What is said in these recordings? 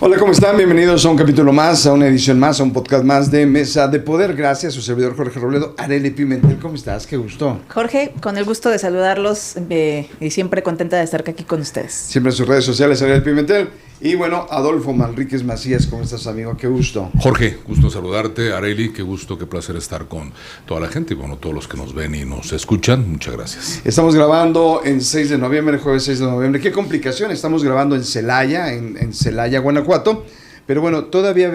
Hola, ¿cómo están? Bienvenidos a un capítulo más, a una edición más, a un podcast más de Mesa de Poder. Gracias a su servidor Jorge Robledo. Arely Pimentel, ¿cómo estás? Qué gusto. Jorge, con el gusto de saludarlos y siempre contenta de estar aquí con ustedes. Siempre en sus redes sociales, Arely Pimentel. Y bueno, Adolfo Manríquez Macías, ¿cómo estás, amigo? Qué gusto. Jorge, gusto saludarte. Arely, qué gusto, qué placer estar con toda la gente y bueno, todos los que nos ven y nos escuchan. Muchas gracias. Estamos grabando en 6 de noviembre, jueves 6 de noviembre. Qué complicación, estamos grabando en Celaya, en Celaya, Guanajuato. Pero bueno, todavía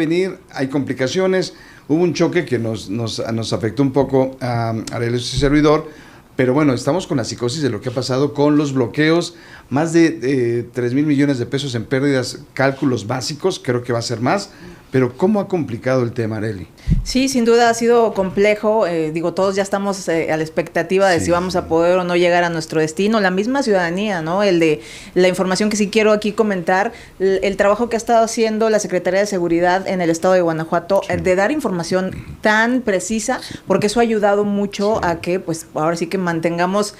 hay complicaciones. Hubo un choque que nos afectó un poco a Arely y su servidor. Pero bueno, estamos con la psicosis de lo que ha pasado con los bloqueos. Más de 3,000 millones de pesos en pérdidas, cálculos básicos, creo que va a ser más. Pero ¿cómo ha complicado el tema, Arely? Sí, sin duda ha sido complejo. Todos ya estamos a la expectativa de si vamos a poder o no llegar a nuestro destino. La misma ciudadanía, ¿no? El de la información que sí quiero aquí comentar, el trabajo que ha estado haciendo la Secretaría de Seguridad en el estado de Guanajuato, de dar información tan precisa, porque eso ha ayudado mucho a que, pues, ahora sí que mantengamos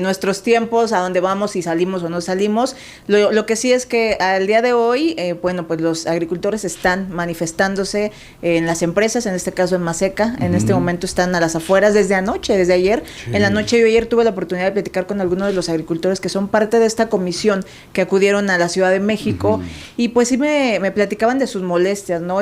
nuestros tiempos, a dónde vamos, si salimos o no salimos. Lo que sí es que al día de hoy, pues los agricultores están manifestándose en las empresas, en este caso en Maseca. En este momento están a las afueras desde anoche, desde ayer. Sí. En la noche yo ayer tuve la oportunidad de platicar con algunos de los agricultores que son parte de esta comisión que acudieron a la Ciudad de México y pues sí me platicaban de sus molestias, ¿no?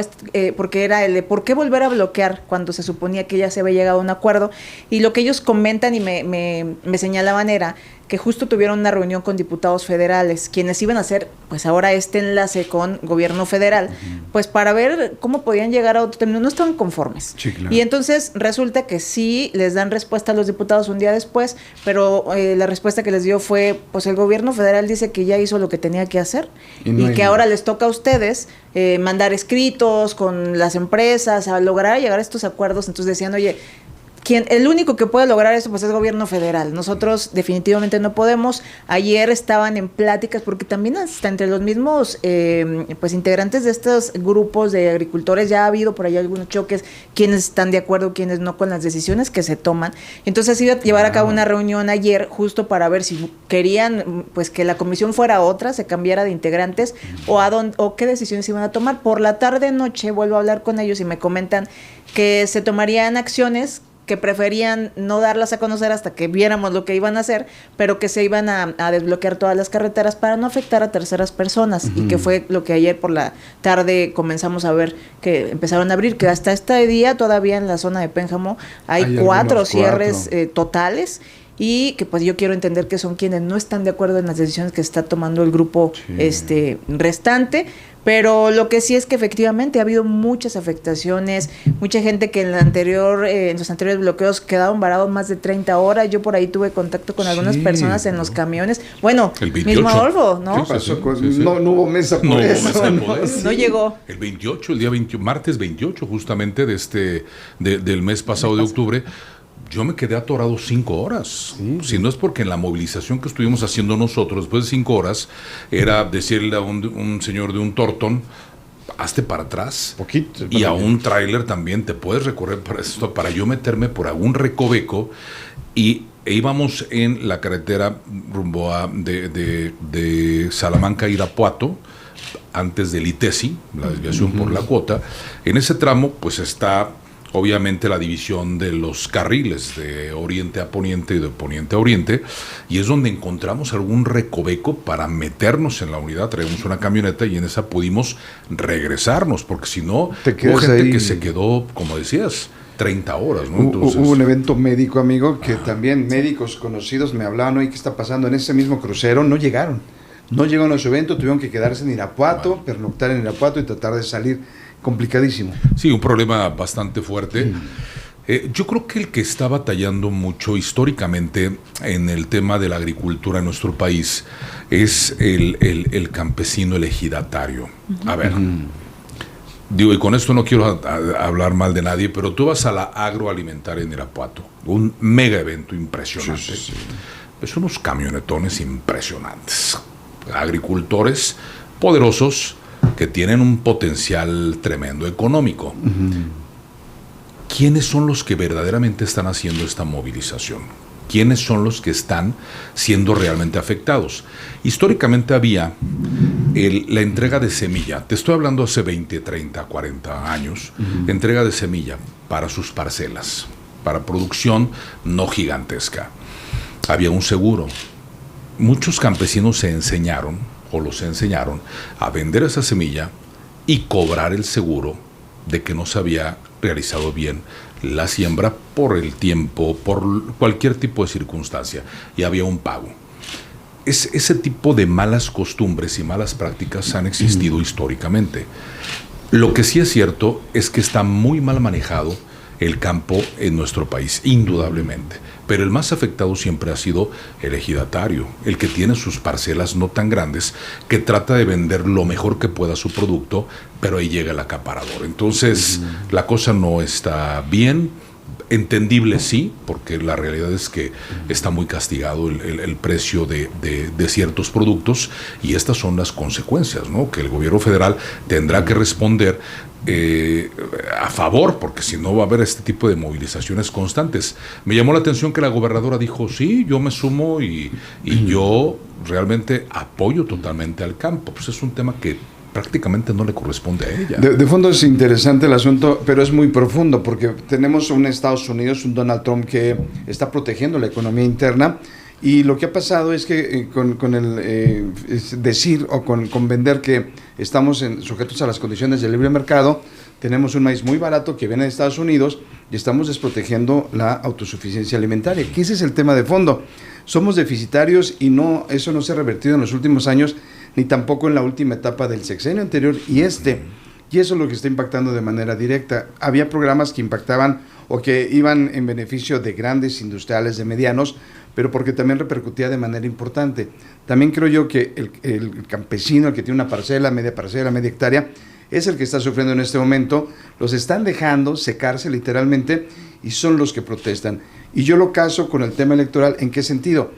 Porque era el de ¿por qué volver a bloquear cuando se suponía que ya se había llegado a un acuerdo? Y lo que ellos comentan y me señalaban era que justo tuvieron una reunión con diputados federales, quienes iban a hacer, pues ahora enlace con gobierno federal, pues para ver cómo podían llegar a otro término. No estaban conformes. Sí, claro. Y entonces resulta que sí les dan respuesta a los diputados un día después, pero la respuesta que les dio fue, pues el gobierno federal dice que ya hizo lo que tenía que hacer y que ahora les toca a ustedes mandar escritos con las empresas a lograr llegar a estos acuerdos. Entonces decían, oye, el único que puede lograr eso pues es el gobierno federal. Nosotros definitivamente no podemos. Ayer estaban en pláticas porque también hasta entre los mismos pues integrantes de estos grupos de agricultores ya ha habido por ahí algunos choques, quienes están de acuerdo, quienes no con las decisiones que se toman. Entonces iba a llevar a cabo una reunión ayer justo para ver si querían pues que la comisión fuera otra, se cambiara de integrantes o qué decisiones iban a tomar. Por la tarde noche vuelvo a hablar con ellos y me comentan que se tomarían acciones que preferían no darlas a conocer hasta que viéramos lo que iban a hacer, pero que se iban a desbloquear todas las carreteras para no afectar a terceras personas, y que fue lo que ayer por la tarde comenzamos a ver que empezaron a abrir, que hasta este día todavía en la zona de Pénjamo hay 4 cierres totales, y que pues yo quiero entender que son quienes no están de acuerdo en las decisiones que está tomando el grupo restante. Pero lo que sí es que efectivamente ha habido muchas afectaciones, mucha gente que en los anteriores bloqueos quedaron varados más de 30 horas. Yo por ahí tuve contacto con algunas personas en los camiones. Bueno, mismo Adolfo, ¿no? ¿Qué pasó? No hubo mesa por eso. No llegó. El 28, el día martes 28 justamente del mes pasado de octubre. Yo me quedé atorado 5 horas. Si no es porque en la movilización que estuvimos haciendo nosotros, después de 5 horas, era decirle a un señor de un tortón, hazte para atrás. Poquito. Y a un tráiler también, te puedes recorrer para yo meterme por algún recoveco. E íbamos en la carretera rumbo de Salamanca a Irapuato, antes del ITESI, la desviación por la cuota. En ese tramo, pues está obviamente la división de los carriles de oriente a poniente y de poniente a oriente, y es donde encontramos algún recoveco para meternos en la unidad. Traemos una camioneta y en esa pudimos regresarnos, porque si no, hubo gente ahí que se quedó, como decías, 30 horas, ¿no? Entonces, hubo un evento médico, amigo, que también médicos conocidos me hablaban, oye, ¿qué está pasando? En ese mismo crucero no llegaron a su evento, tuvieron que quedarse en Irapuato, pernoctar en Irapuato y tratar de salir. Complicadísimo. Sí, un problema bastante fuerte. Yo creo que el que está batallando mucho históricamente en el tema de la agricultura en nuestro país es el campesino, el ejidatario. A ver, digo, y con esto no quiero hablar mal de nadie, pero tú vas a la agroalimentaria en Irapuato, un mega evento impresionante. Sí. Es unos camionetones impresionantes. Agricultores poderosos que tienen un potencial tremendo económico. ¿Quiénes son los que verdaderamente están haciendo esta movilización? ¿Quiénes son los que están siendo realmente afectados? Históricamente había la entrega de semilla. Te estoy hablando hace 20, 30, 40 años. Entrega de semilla para sus parcelas, para producción no gigantesca. Había un seguro. Muchos campesinos se enseñaron, o los enseñaron, a vender esa semilla y cobrar el seguro de que no se había realizado bien la siembra por el tiempo, por cualquier tipo de circunstancia, y había un pago. Ese tipo de malas costumbres y malas prácticas han existido históricamente. Lo que sí es cierto es que está muy mal manejado el campo en nuestro país, indudablemente. Pero el más afectado siempre ha sido el ejidatario, el que tiene sus parcelas no tan grandes, que trata de vender lo mejor que pueda su producto, pero ahí llega el acaparador. Entonces, la cosa no está bien. Entendible sí, porque la realidad es que está muy castigado el precio de ciertos productos, y estas son las consecuencias, ¿no? Que el gobierno federal tendrá que responder a favor, porque si no va a haber este tipo de movilizaciones constantes. Me llamó la atención que la gobernadora dijo, sí, yo me sumo y yo realmente apoyo totalmente al campo. Pues es un tema que prácticamente no le corresponde a ella. De fondo es interesante el asunto, pero es muy profundo, porque tenemos un Estados Unidos, un Donald Trump que está protegiendo la economía interna, y lo que ha pasado es que con el decir o con vender que estamos sujetos a las condiciones del libre mercado, tenemos un maíz muy barato que viene de Estados Unidos y estamos desprotegiendo la autosuficiencia alimentaria, que ese es el tema de fondo. Somos deficitarios y eso no se ha revertido en los últimos años, ni tampoco en la última etapa del sexenio anterior y eso es lo que está impactando de manera directa. Había programas que impactaban o que iban en beneficio de grandes industriales, de medianos, pero porque también repercutía de manera importante. También creo yo que el campesino, el que tiene una parcela, media hectárea, es el que está sufriendo en este momento. Los están dejando secarse literalmente y son los que protestan. Y yo lo caso con el tema electoral. ¿En qué sentido?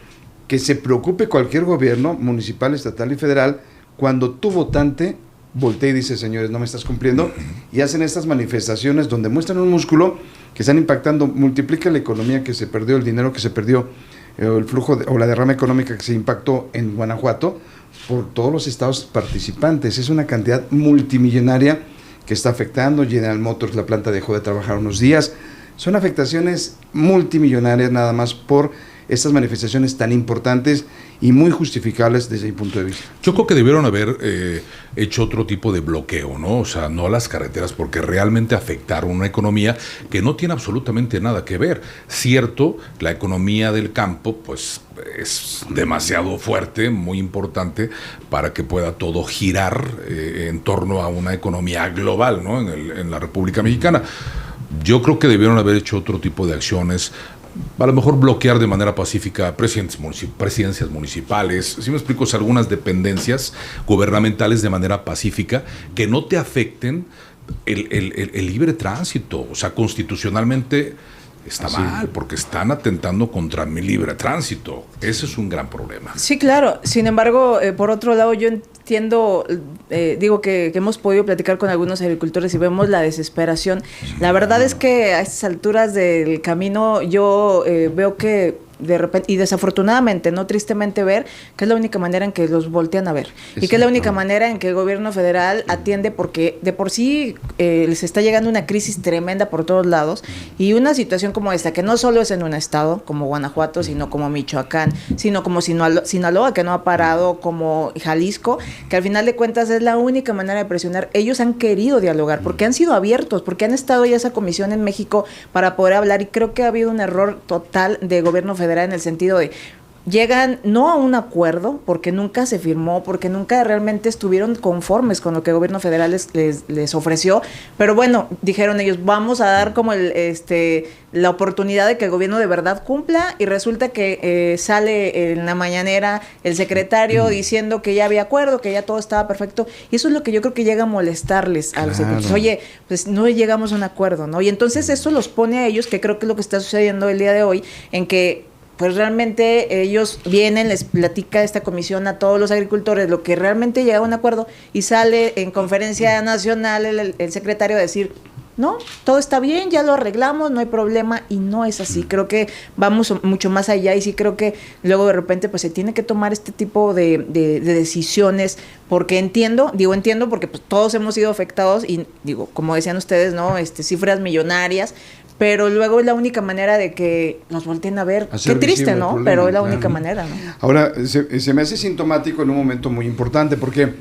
Que se preocupe cualquier gobierno municipal, estatal y federal cuando tu votante voltea y dice, señores, no me estás cumpliendo, y hacen estas manifestaciones donde muestran un músculo que están impactando, multiplica la economía que se perdió, el dinero que se perdió, el flujo o la derrama económica que se impactó en Guanajuato por todos los estados participantes. Es una cantidad multimillonaria que está afectando. General Motors, la planta dejó de trabajar unos días. Son afectaciones multimillonarias nada más por estas manifestaciones tan importantes y muy justificables desde mi punto de vista. Yo creo que debieron haber hecho otro tipo de bloqueo, ¿no? O sea, no las carreteras, porque realmente afectaron una economía que no tiene absolutamente nada que ver. Cierto, la economía del campo, pues, es demasiado fuerte, muy importante, para que pueda todo girar en torno a una economía global, ¿no? En la República Mexicana. Yo creo que debieron haber hecho otro tipo de acciones, a lo mejor bloquear de manera pacífica presidencias municipales, si me explico, algunas dependencias gubernamentales de manera pacífica, que no te afecten el libre tránsito. O sea, constitucionalmente está mal, porque están atentando contra mi libre tránsito. Ese es un gran problema. Sí, claro. Sin embargo, por otro lado, yo entiendo, digo que hemos podido platicar con algunos agricultores y vemos la desesperación. La verdad es que a estas alturas del camino yo veo que de repente, y desafortunadamente, no tristemente, ver que es la única manera en que los voltean a ver. Y que es la única manera en que el gobierno federal atiende, porque de por sí les está llegando una crisis tremenda por todos lados, y una situación como esta, que no solo es en un estado como Guanajuato, sino como Michoacán, sino como Sinaloa, que no ha parado, como Jalisco, que al final de cuentas es la única manera de presionar. Ellos han querido dialogar, porque han sido abiertos, porque han estado ya esa comisión en México para poder hablar, y creo que ha habido un error total de gobierno federal en el sentido de llegan no a un acuerdo porque nunca se firmó, porque nunca realmente estuvieron conformes con lo que el gobierno federal les ofreció, pero bueno, dijeron ellos, vamos a dar como la oportunidad de que el gobierno de verdad cumpla, y resulta que sale en la mañanera el secretario diciendo que ya había acuerdo, que ya todo estaba perfecto, y eso es lo que yo creo que llega a molestarles a los secretarios. Oye, pues no llegamos a un acuerdo, ¿no? Y entonces eso los pone a ellos, que creo que es lo que está sucediendo el día de hoy, en que pues realmente ellos vienen, les platica esta comisión a todos los agricultores lo que realmente llega a un acuerdo, y sale en conferencia nacional el secretario a decir, no, todo está bien, ya lo arreglamos, no hay problema, y no es así. Creo que vamos mucho más allá, y sí creo que luego de repente pues se tiene que tomar este tipo de decisiones, porque entiendo porque pues todos hemos sido afectados, y digo, como decían ustedes, ¿no? Cifras millonarias, pero luego es la única manera de que nos volteen a ver. Qué triste, ¿no? Problema, pero es la única manera, ¿no? Ahora, se me hace sintomático en un momento muy importante, porque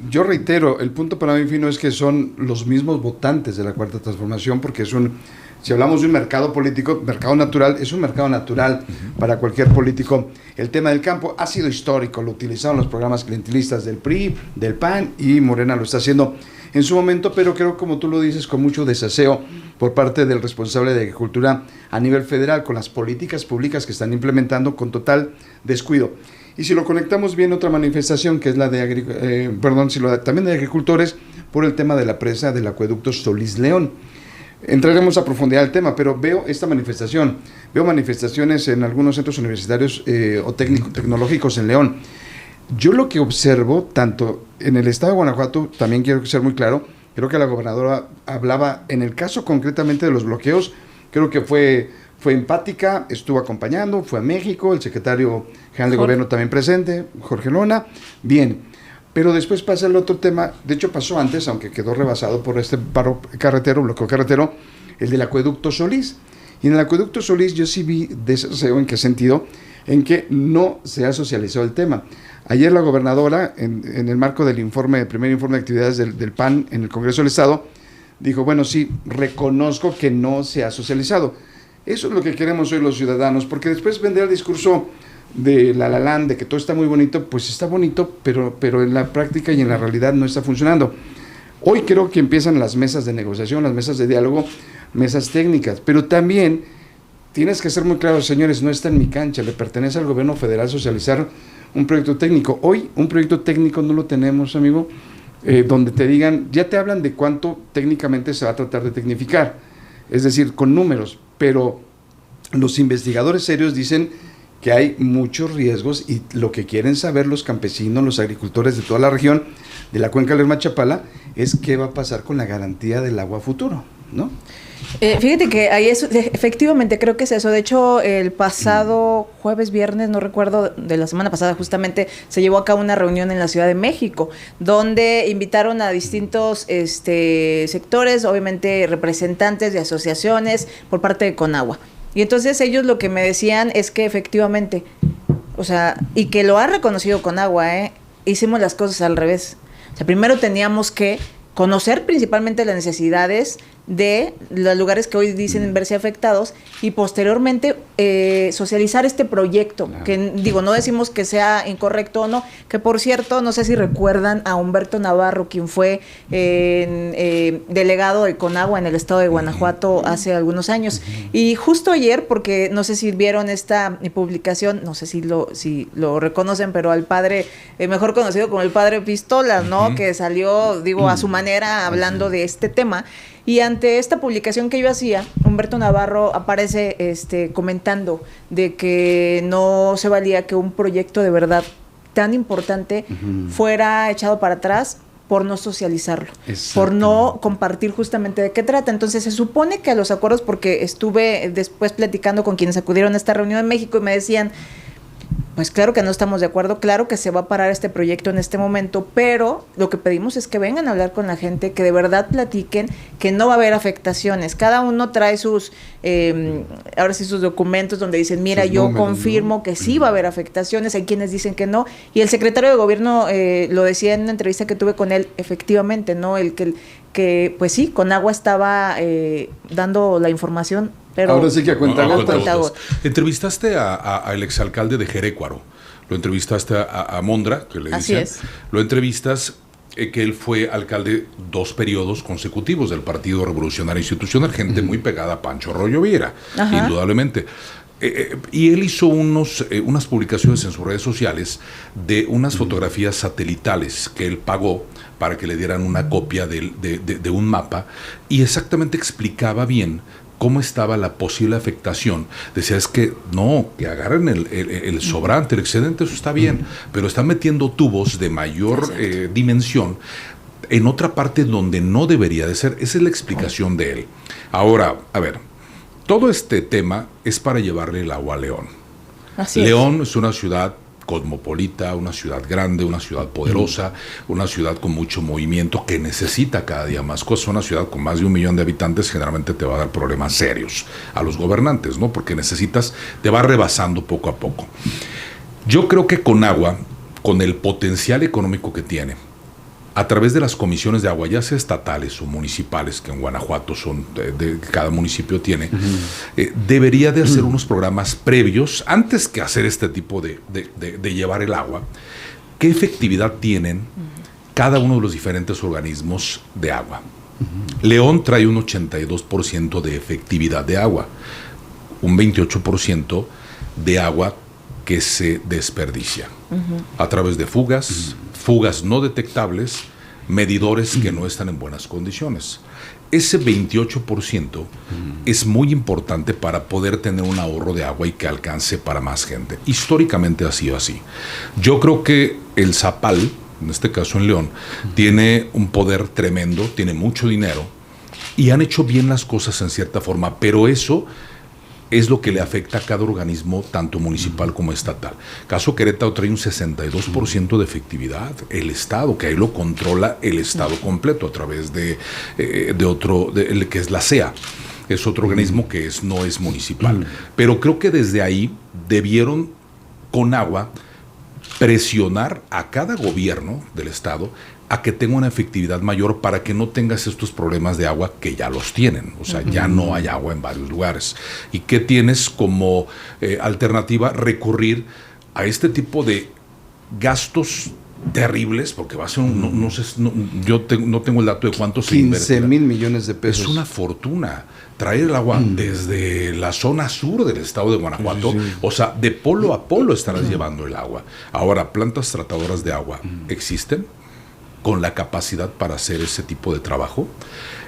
yo reitero, el punto para mí fino es que son los mismos votantes de la Cuarta Transformación, porque si hablamos de un mercado político, mercado natural, es un mercado natural para cualquier político. El tema del campo ha sido histórico, lo utilizaron los programas clientelistas del PRI, del PAN, y Morena lo está haciendo en su momento, pero creo, como tú lo dices, con mucho desaseo por parte del responsable de Agricultura a nivel federal, con las políticas públicas que están implementando con total descuido. Y si lo conectamos bien, otra manifestación que es la de también de agricultores, por el tema de la presa del acueducto Solís León. Entraremos a profundidad al tema, pero veo esta manifestación, veo manifestaciones en algunos centros universitarios o tecnológicos en León. Yo lo que observo, tanto en el estado de Guanajuato, también quiero ser muy claro, creo que la gobernadora hablaba, en el caso concretamente de los bloqueos, creo que fue empática, estuvo acompañando, fue a México, el secretario general de gobierno también presente, Jorge Lona, bien, pero después pasa el otro tema, de hecho pasó antes, aunque quedó rebasado por este bloqueo carretero, el del acueducto Solís, y en el acueducto Solís yo sí vi desaseo. ¿En qué sentido? En que no se ha socializado el tema. Ayer la gobernadora, en el marco del primer informe de actividades del PAN en el Congreso del Estado, dijo, bueno, sí, reconozco que no se ha socializado. Eso es lo que queremos hoy los ciudadanos, porque después vendrá el discurso de la Land, de que todo está muy bonito, pues está bonito, pero en la práctica y en la realidad no está funcionando. Hoy creo que empiezan las mesas de negociación, las mesas de diálogo, mesas técnicas, pero también tienes que ser muy claro, señores, no está en mi cancha, le pertenece al gobierno federal socializar un proyecto técnico. Hoy un proyecto técnico no lo tenemos, amigo, donde te digan, ya te hablan de cuánto técnicamente se va a tratar de tecnificar, es decir, con números, pero los investigadores serios dicen que hay muchos riesgos, y lo que quieren saber los campesinos, los agricultores de toda la región de la cuenca Lerma-Chapala es qué va a pasar con la garantía del agua futuro, ¿no? Fíjate que ahí efectivamente creo que es eso. De hecho, el pasado viernes, no recuerdo, de la semana pasada justamente, se llevó a cabo una reunión en la Ciudad de México, donde invitaron a distintos sectores, obviamente representantes de asociaciones por parte de Conagua. Y entonces ellos lo que me decían es que efectivamente, o sea, y que lo ha reconocido Conagua, hicimos las cosas al revés. O sea, primero teníamos que conocer principalmente las necesidades de los lugares que hoy dicen verse afectados, y posteriormente socializar este proyecto, claro. Que digo, no decimos que sea incorrecto o no, que por cierto, no sé si recuerdan a Humberto Navarro, quien fue delegado de Conagua en el estado de Guanajuato hace algunos años, y justo ayer, porque no sé si vieron esta publicación, no sé si lo reconocen, pero al padre, mejor conocido como el padre Pistolas, ¿no? Que salió, digo, a su manera hablando de este tema. Y ante esta publicación que yo hacía, Humberto Navarro aparece comentando de que no se valía que un proyecto de verdad tan importante fuera echado para atrás por no socializarlo, por no compartir justamente de qué trata. Entonces se supone que a los acuerdos, porque estuve después platicando con quienes acudieron a esta reunión en México y me decían, pues claro que no estamos de acuerdo, claro que se va a parar este proyecto en este momento, pero lo que pedimos es que vengan a hablar con la gente, que de verdad platiquen, que no va a haber afectaciones. Cada uno trae sus documentos donde dicen, mira, yo confirmo, ¿no?, que sí va a haber afectaciones, hay quienes dicen que no, y el secretario de gobierno lo decía en una entrevista que tuve con él, efectivamente, ¿no? Que pues sí, Conagua estaba dando la información. Pero ahora sí que a cuentagotas. Entrevistaste al exalcalde de Jerécuaro, lo entrevistaste a Mondra, que le dicen. Así es. Lo entrevistas, que él fue alcalde 2 periodos consecutivos del Partido Revolucionario Institucional, gente muy pegada a Pancho Arroyo Viera, indudablemente. Y él hizo unas publicaciones en sus redes sociales de unas fotografías satelitales que él pagó para que le dieran una copia de un mapa, y exactamente explicaba bien cómo estaba la posible afectación. Decía, es que no, que agarren el sobrante, el excedente, eso está bien, pero están metiendo tubos de mayor dimensión, en otra parte donde no debería de ser. Esa es la explicación de él. Ahora, a ver, todo este tema es para llevarle el agua a León. León es una ciudad cosmopolita, una ciudad grande, una ciudad poderosa, una ciudad con mucho movimiento que necesita cada día más cosas. Una ciudad con más de 1 millón de habitantes generalmente te va a dar problemas serios a los gobernantes, ¿no? Porque te va rebasando poco a poco. Yo creo que Conagua, con el potencial económico que tiene, a través de las comisiones de agua, ya sea estatales o municipales, que en Guanajuato son cada municipio tiene, debería de hacer unos programas previos, antes que hacer este tipo de llevar el agua, qué efectividad tienen cada uno de los diferentes organismos de agua. León trae un 82% de efectividad de agua, un 28% de agua que se desperdicia a través de fugas no detectables, medidores que no están en buenas condiciones. Ese 28% es muy importante para poder tener un ahorro de agua y que alcance para más gente. Históricamente ha sido así. Yo creo que el Zapal, en este caso en León, tiene un poder tremendo, tiene mucho dinero y han hecho bien las cosas en cierta forma, pero eso es lo que le afecta a cada organismo, tanto municipal como estatal. Caso Querétaro trae un 62% de efectividad. El Estado, que ahí lo controla el Estado completo a través de otro, que es la CEA. Es otro organismo que no es municipal. Pero creo que desde ahí debieron, Conagua, presionar a cada gobierno del Estado a que tenga una efectividad mayor para que no tengas estos problemas de agua que ya los tienen. O sea, ya no hay agua en varios lugares. ¿Y qué tienes como alternativa? Recurrir a este tipo de gastos terribles, porque va a ser no tengo el dato de cuánto se invierte. 15,000 millones de pesos. Es una fortuna traer el agua desde la zona sur del estado de Guanajuato. Sí. O sea, de polo a polo estarás llevando el agua. Ahora, plantas tratadoras de agua existen con la capacidad para hacer ese tipo de trabajo.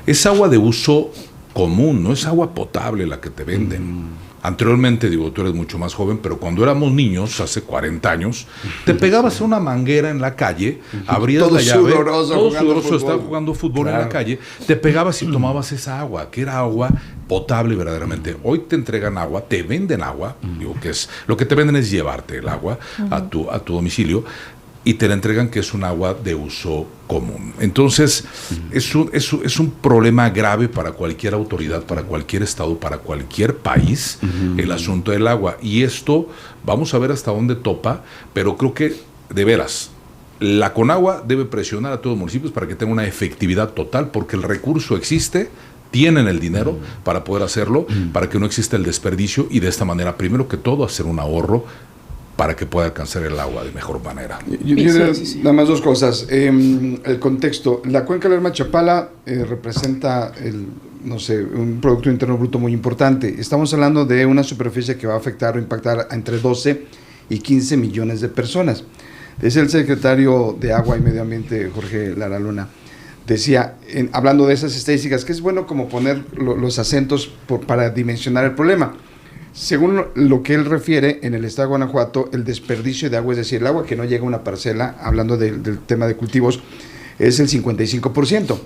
Es agua de uso común, no es agua potable la que te venden. Anteriormente, digo, tú eres mucho más joven, pero cuando éramos niños, hace 40 años, te pegabas a una manguera en la calle, abrías todo la llave, todo sudoroso, estabas jugando fútbol en la calle, te pegabas y tomabas esa agua, que era agua potable verdaderamente. Hoy te entregan agua, te venden agua, digo que es, lo que te venden es llevarte el agua a tu domicilio, y te la entregan que es un agua de uso común. Entonces, es un problema grave para cualquier autoridad, para cualquier estado, para cualquier país, el asunto del agua. Y esto, vamos a ver hasta dónde topa, pero creo que, de veras, la Conagua debe presionar a todos los municipios para que tenga una efectividad total, porque el recurso existe, tienen el dinero para poder hacerlo, para que no exista el desperdicio, y de esta manera, primero que todo, hacer un ahorro para que pueda alcanzar el agua de mejor manera. Sí. Nada más dos cosas. El contexto. La cuenca Lerma-Chapala representa un Producto Interno Bruto muy importante. Estamos hablando de una superficie que va a afectar o impactar a entre 12 y 15 millones de personas. Es el secretario de Agua y Medio Ambiente, Jorge Lara Luna. Decía, hablando de esas estadísticas, que es bueno como poner los acentos para dimensionar el problema. Según lo que él refiere, en el estado de Guanajuato, el desperdicio de agua, es decir, el agua que no llega a una parcela, hablando del tema de cultivos, es el 55%.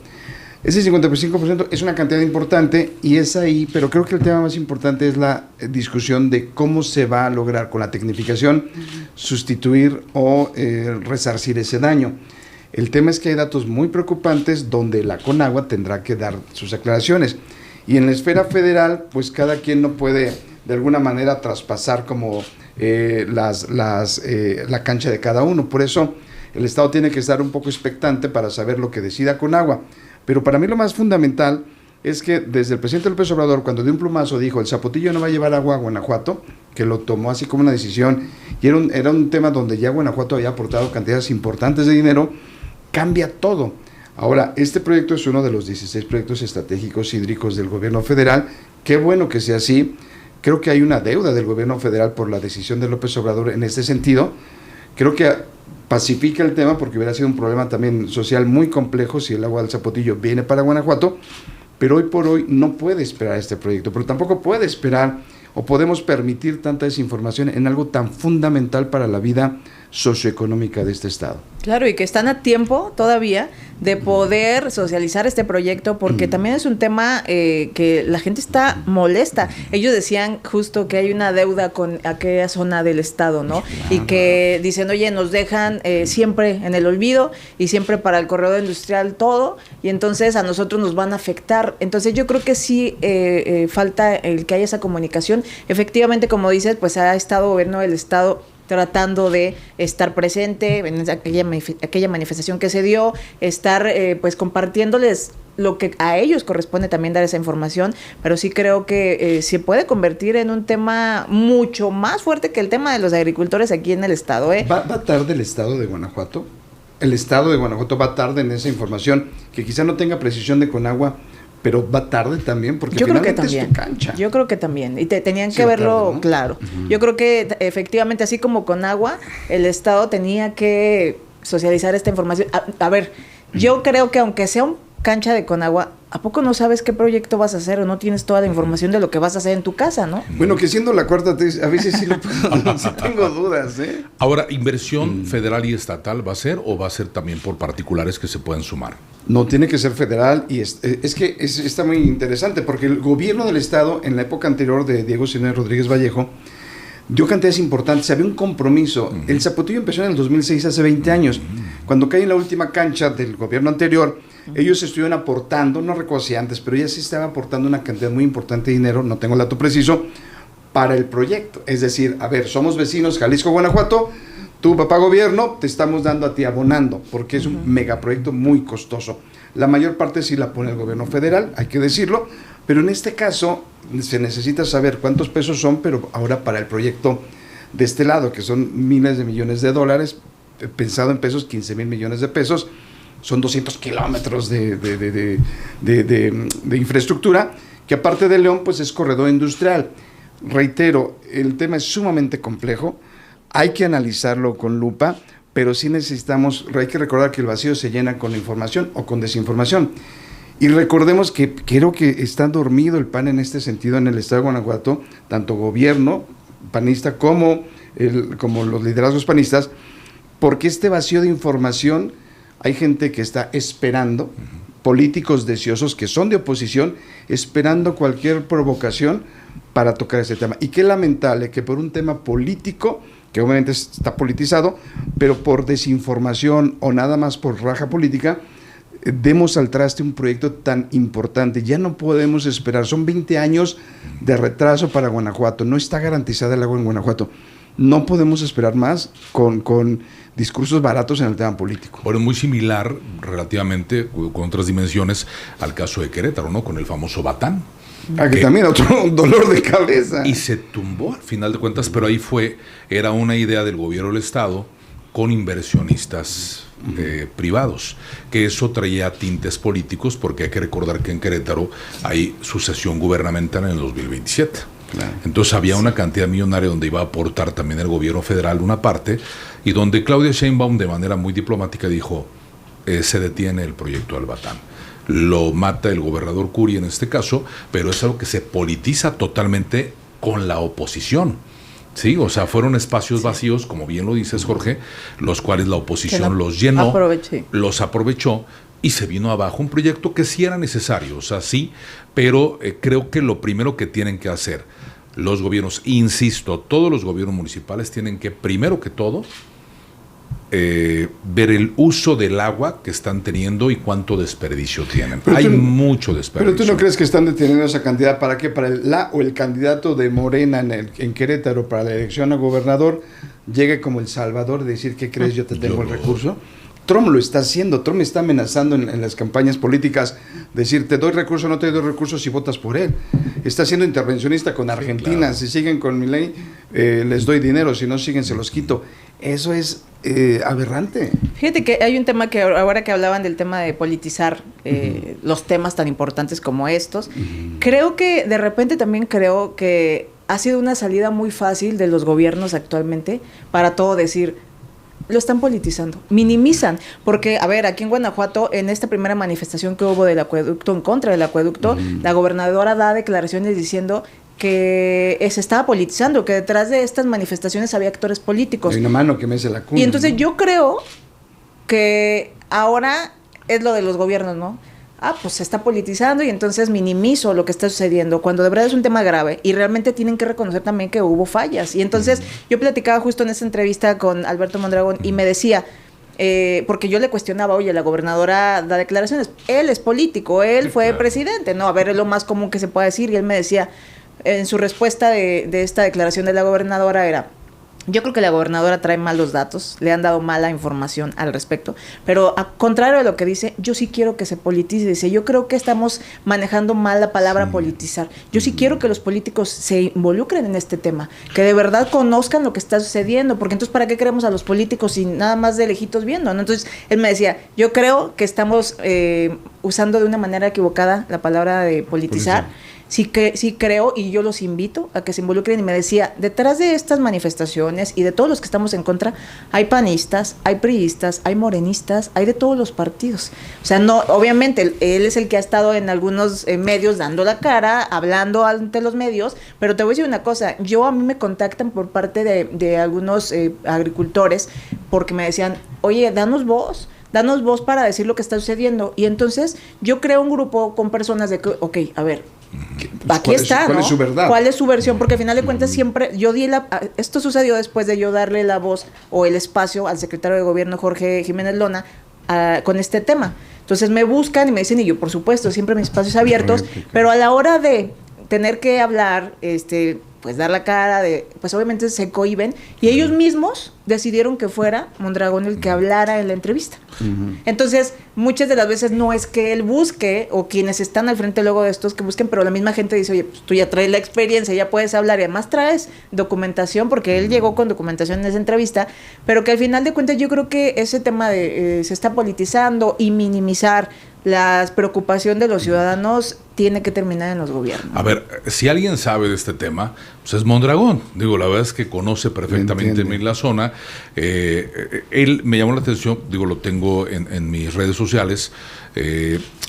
Ese 55% es una cantidad importante y es ahí, pero creo que el tema más importante es la discusión de cómo se va a lograr con la tecnificación sustituir o resarcir ese daño. El tema es que hay datos muy preocupantes donde la Conagua tendrá que dar sus aclaraciones. Y en la esfera federal, pues cada quien no puede de alguna manera traspasar como la cancha de cada uno. Por eso el Estado tiene que estar un poco expectante para saber lo que decida Conagua. Pero para mí lo más fundamental es que desde el presidente López Obrador, cuando de un plumazo dijo el Zapotillo no va a llevar agua a Guanajuato, que lo tomó así como una decisión, y era un tema donde ya Guanajuato había aportado cantidades importantes de dinero, cambia todo. Ahora, este proyecto es uno de los 16 proyectos estratégicos hídricos del gobierno federal. Qué bueno que sea así. Creo que hay una deuda del gobierno federal por la decisión de López Obrador en este sentido. Creo que pacifica el tema porque hubiera sido un problema también social muy complejo si el agua del Zapotillo viene para Guanajuato, pero hoy por hoy no puede esperar este proyecto, pero tampoco puede esperar o podemos permitir tanta desinformación en algo tan fundamental para la vida socioeconómica de este estado. Claro, y que están a tiempo todavía de poder socializar este proyecto, porque también es un tema que la gente está molesta. Ellos decían justo que hay una deuda con aquella zona del estado, ¿no? Y que dicen, oye, nos dejan siempre en el olvido y siempre para el corredor industrial todo, y entonces a nosotros nos van a afectar. Entonces yo creo que sí falta el que haya esa comunicación. Efectivamente, como dices, pues ha estado gobierno del estado tratando de estar presente en aquella manifestación que se dio, estar pues compartiéndoles lo que a ellos corresponde también dar esa información, pero sí creo que se puede convertir en un tema mucho más fuerte que el tema de los agricultores aquí en el estado. ¿Va tarde el estado de Guanajuato? El estado de Guanajuato va tarde en esa información, que quizá no tenga precisión de Conagua, pero va tarde también, porque yo creo que finalmente también, es tu cancha. Yo creo que también, y tenían que va verlo tarde, ¿no? claro. Yo creo que efectivamente, así como con agua, el Estado tenía que socializar esta información. A ver, yo creo que aunque sea un cancha de Conagua, ¿a poco no sabes qué proyecto vas a hacer o no tienes toda la información de lo que vas a hacer en tu casa, no? Bueno, que siendo la cuarta, a veces sí lo puedo, sí tengo dudas, ¿eh? Ahora, ¿inversión federal y estatal va a ser o va a ser también por particulares que se pueden sumar? No, tiene que ser federal y es que está muy interesante porque el gobierno del estado en la época anterior de Diego Sinue Rodríguez Vallejo dio cantidades importantes, había un compromiso. El Zapotillo empezó en el 2006, hace 20 años. Cuando cae en la última cancha del gobierno anterior, ellos estuvieron aportando, no recuerdo si antes, pero ya sí estaba aportando una cantidad muy importante de dinero, no tengo el dato preciso, para el proyecto. Es decir, a ver, somos vecinos, Jalisco, Guanajuato, tú, papá gobierno, te estamos dando a ti abonando, porque es un megaproyecto muy costoso. La mayor parte sí la pone el gobierno federal, hay que decirlo, pero en este caso se necesita saber cuántos pesos son, pero ahora para el proyecto de este lado, que son miles de millones de dólares, pensado en pesos, 15,000 millones de pesos, son 200 kilómetros de infraestructura, que aparte de León, pues es corredor industrial. Reitero, el tema es sumamente complejo, hay que analizarlo con lupa, pero sí hay que recordar que el vacío se llena con información o con desinformación. Y recordemos que creo que está dormido el PAN en este sentido en el estado de Guanajuato, tanto gobierno panista como los liderazgos panistas, porque este vacío de información, hay gente que está esperando, políticos deseosos que son de oposición, esperando cualquier provocación para tocar ese tema. Y qué lamentable que por un tema político, que obviamente está politizado, pero por desinformación o nada más por raja política, demos al traste un proyecto tan importante. Ya no podemos esperar, son 20 años de retraso para Guanajuato, no está garantizada el agua en Guanajuato. No podemos esperar más con discursos baratos en el tema político. Bueno, muy similar relativamente, con otras dimensiones, al caso de Querétaro, ¿no? Con el famoso Batán. Que también otro dolor de cabeza. Y se tumbó al final de cuentas, pero ahí era una idea del gobierno del estado con inversionistas privados, que eso traía tintes políticos, porque hay que recordar que en Querétaro hay sucesión gubernamental en el 2027. Claro. Entonces había una cantidad millonaria donde iba a aportar también el gobierno federal una parte, y donde Claudia Sheinbaum de manera muy diplomática dijo, se detiene el proyecto del Batán. Lo mata el gobernador Curi en este caso, pero es algo que se politiza totalmente con la oposición. Sí, o sea, fueron espacios vacíos, como bien lo dices, Jorge, los cuales la oposición los llenó, los aprovechó, y se vino abajo un proyecto que sí era necesario, o sea, sí, pero creo que lo primero que tienen que hacer los gobiernos, insisto, todos los gobiernos municipales tienen que, primero que todo, ver el uso del agua que están teniendo y cuánto desperdicio tienen. Hay mucho desperdicio. Pero tú no crees que están deteniendo esa cantidad, ¿para qué? Para el candidato de Morena en Querétaro para la elección a gobernador llegue como el salvador de decir, ¿qué crees? Yo te tengo el recurso. Trump lo está haciendo, Trump está amenazando en las campañas políticas, decir, te doy recursos, no te doy recursos si votas por él. Está siendo intervencionista con Argentina, claro. Si siguen con Milei, les doy dinero, si no siguen se los quito. Eso es aberrante. Fíjate que hay un tema que ahora que hablaban del tema de politizar los temas tan importantes como estos, creo que de repente también creo que ha sido una salida muy fácil de los gobiernos actualmente para todo decir, lo están politizando, minimizan, porque, a ver, aquí en Guanajuato, en esta primera manifestación que hubo del acueducto, en contra del acueducto, la gobernadora da declaraciones diciendo que se estaba politizando, que detrás de estas manifestaciones había actores políticos. Hay una mano que mece la cuna. Y entonces yo creo que ahora es lo de los gobiernos, ¿no? Pues se está politizando y entonces minimizo lo que está sucediendo, cuando de verdad es un tema grave y realmente tienen que reconocer también que hubo fallas. Y entonces yo platicaba justo en esa entrevista con Alberto Mondragón y me decía, porque yo le cuestionaba, oye, la gobernadora da declaraciones, él es político, él fue presidente, ¿no? A ver, es lo más común que se pueda decir. Y él me decía, en su respuesta de esta declaración de la gobernadora era: yo creo que la gobernadora trae mal los datos, le han dado mala información al respecto, pero a contrario de lo que dice, yo sí quiero que se politice. Dice, yo creo que estamos manejando mal la palabra politizar. Yo sí quiero que los políticos se involucren en este tema, que de verdad conozcan lo que está sucediendo, porque entonces ¿para qué queremos a los políticos y nada más de lejitos viendo, ¿no? Entonces él me decía, yo creo que estamos usando de una manera equivocada la palabra de politizar. Sí creo, y yo los invito a que se involucren. Y me decía, detrás de estas manifestaciones y de todos los que estamos en contra, hay panistas, hay priistas, hay morenistas, hay de todos los partidos. O sea, no, obviamente él es el que ha estado en algunos medios dando la cara, hablando ante los medios, pero te voy a decir una cosa, a mí me contactan por parte de algunos agricultores, porque me decían, oye, danos voz para decir lo que está sucediendo. Y entonces yo creo un grupo con personas de que, ok, a ver, aquí está, ¿no? ¿Cuál es su verdad? ¿Cuál es su versión? Porque al final de cuentas siempre, esto sucedió después de yo darle la voz o el espacio al secretario de Gobierno Jorge Jiménez Lona con este tema. Entonces me buscan y me dicen, y yo por supuesto, siempre mis espacios abiertos, pero a la hora de tener que hablar, pues dar la cara, pues obviamente se cohíben, y ellos mismos decidieron que fuera Mondragón el que hablara en la entrevista. Entonces, muchas de las veces no es que él busque, o quienes están al frente luego de estos que busquen, pero la misma gente dice, oye, pues tú ya traes la experiencia, ya puedes hablar, y además traes documentación, porque él llegó con documentación en esa entrevista, pero que al final de cuentas yo creo que ese tema de se está politizando y minimizar la preocupación de los ciudadanos tiene que terminar en los gobiernos. A ver, si alguien sabe de este tema, pues es Mondragón. Digo, la verdad es que conoce perfectamente bien la zona. Él me llamó la atención, digo, lo tengo en mis redes sociales.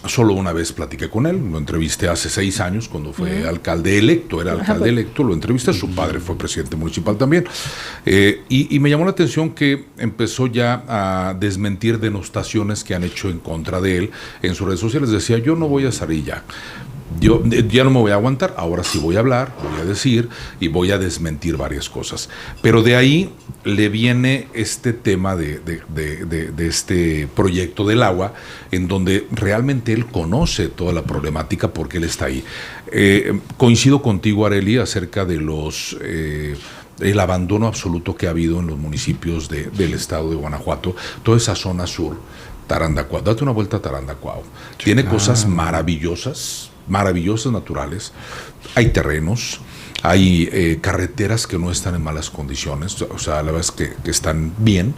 Solo una vez platiqué con él, lo entrevisté hace 6 años cuando fue alcalde electo, lo entrevisté, su padre fue presidente municipal también, y me llamó la atención que empezó ya a desmentir denostaciones que han hecho en contra de él en sus redes sociales. Decía, yo no voy a salir yo ya no me voy a aguantar, ahora sí voy a hablar, voy a decir y voy a desmentir varias cosas. Pero de ahí le viene este tema de este proyecto del agua, en donde realmente él conoce toda la problemática porque él está ahí. Coincido contigo, Arely, acerca de el abandono absoluto que ha habido en los municipios del estado de Guanajuato, toda esa zona sur. Tarandacuao, date una vuelta a Tarandacuao. Sí, tiene cosas maravillosas naturales, hay terrenos, hay carreteras que no están en malas condiciones, o sea, la verdad es que están bien.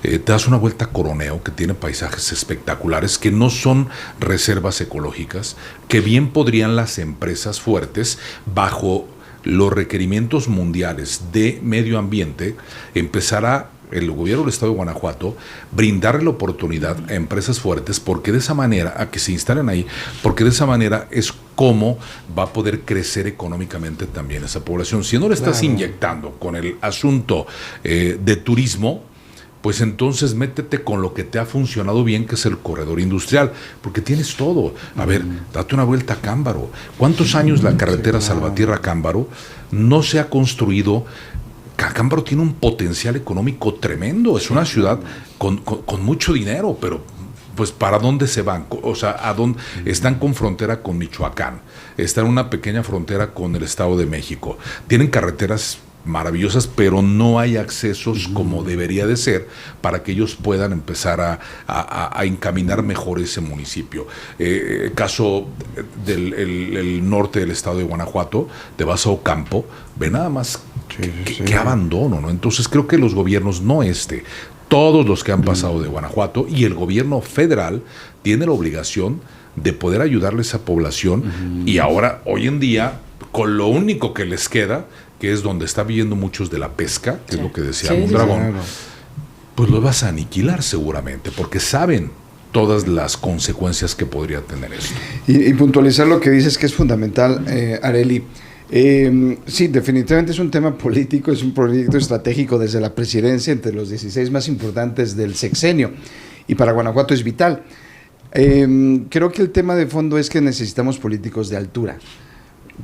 Te das una vuelta a Coroneo, que tiene paisajes espectaculares, que no son reservas ecológicas, que bien podrían las empresas fuertes, bajo los requerimientos mundiales de medio ambiente, empezar a el gobierno del estado de Guanajuato brindarle la oportunidad a empresas fuertes, porque de esa manera, a que se instalen ahí, porque de esa manera es como va a poder crecer económicamente también esa población. Si no le estás inyectando con el asunto de turismo, pues entonces métete con lo que te ha funcionado bien, que es el corredor industrial, porque tienes todo. A ver, date una vuelta a Cámbaro. ¿Cuántos años la carretera Salvatierra-Cámbaro no se ha construido? Cámbaro tiene un potencial económico tremendo, es una ciudad con mucho dinero, pero pues ¿para dónde se van? O sea, ¿a dónde? Están con frontera con Michoacán, están en una pequeña frontera con el Estado de México, tienen carreteras maravillosas, pero no hay accesos como debería de ser para que ellos puedan empezar a encaminar mejor ese municipio. Caso del el norte del estado de Guanajuato, te vas a Ocampo, ve nada más qué abandono, ¿no? Entonces creo que los gobiernos, no todos los que han pasado de Guanajuato y el gobierno federal tiene la obligación de poder ayudarle a esa población, y ahora, hoy en día, con lo único que les queda, que es donde está viviendo muchos de la pesca, que es lo que decía Mondragón, pues lo vas a aniquilar seguramente, porque saben todas las consecuencias que podría tener esto. Y puntualizar lo que dices, que es fundamental, Arely. Sí, definitivamente es un tema político, es un proyecto estratégico desde la presidencia, entre los 16 más importantes del sexenio, y para Guanajuato es vital. Creo que el tema de fondo es que necesitamos políticos de altura,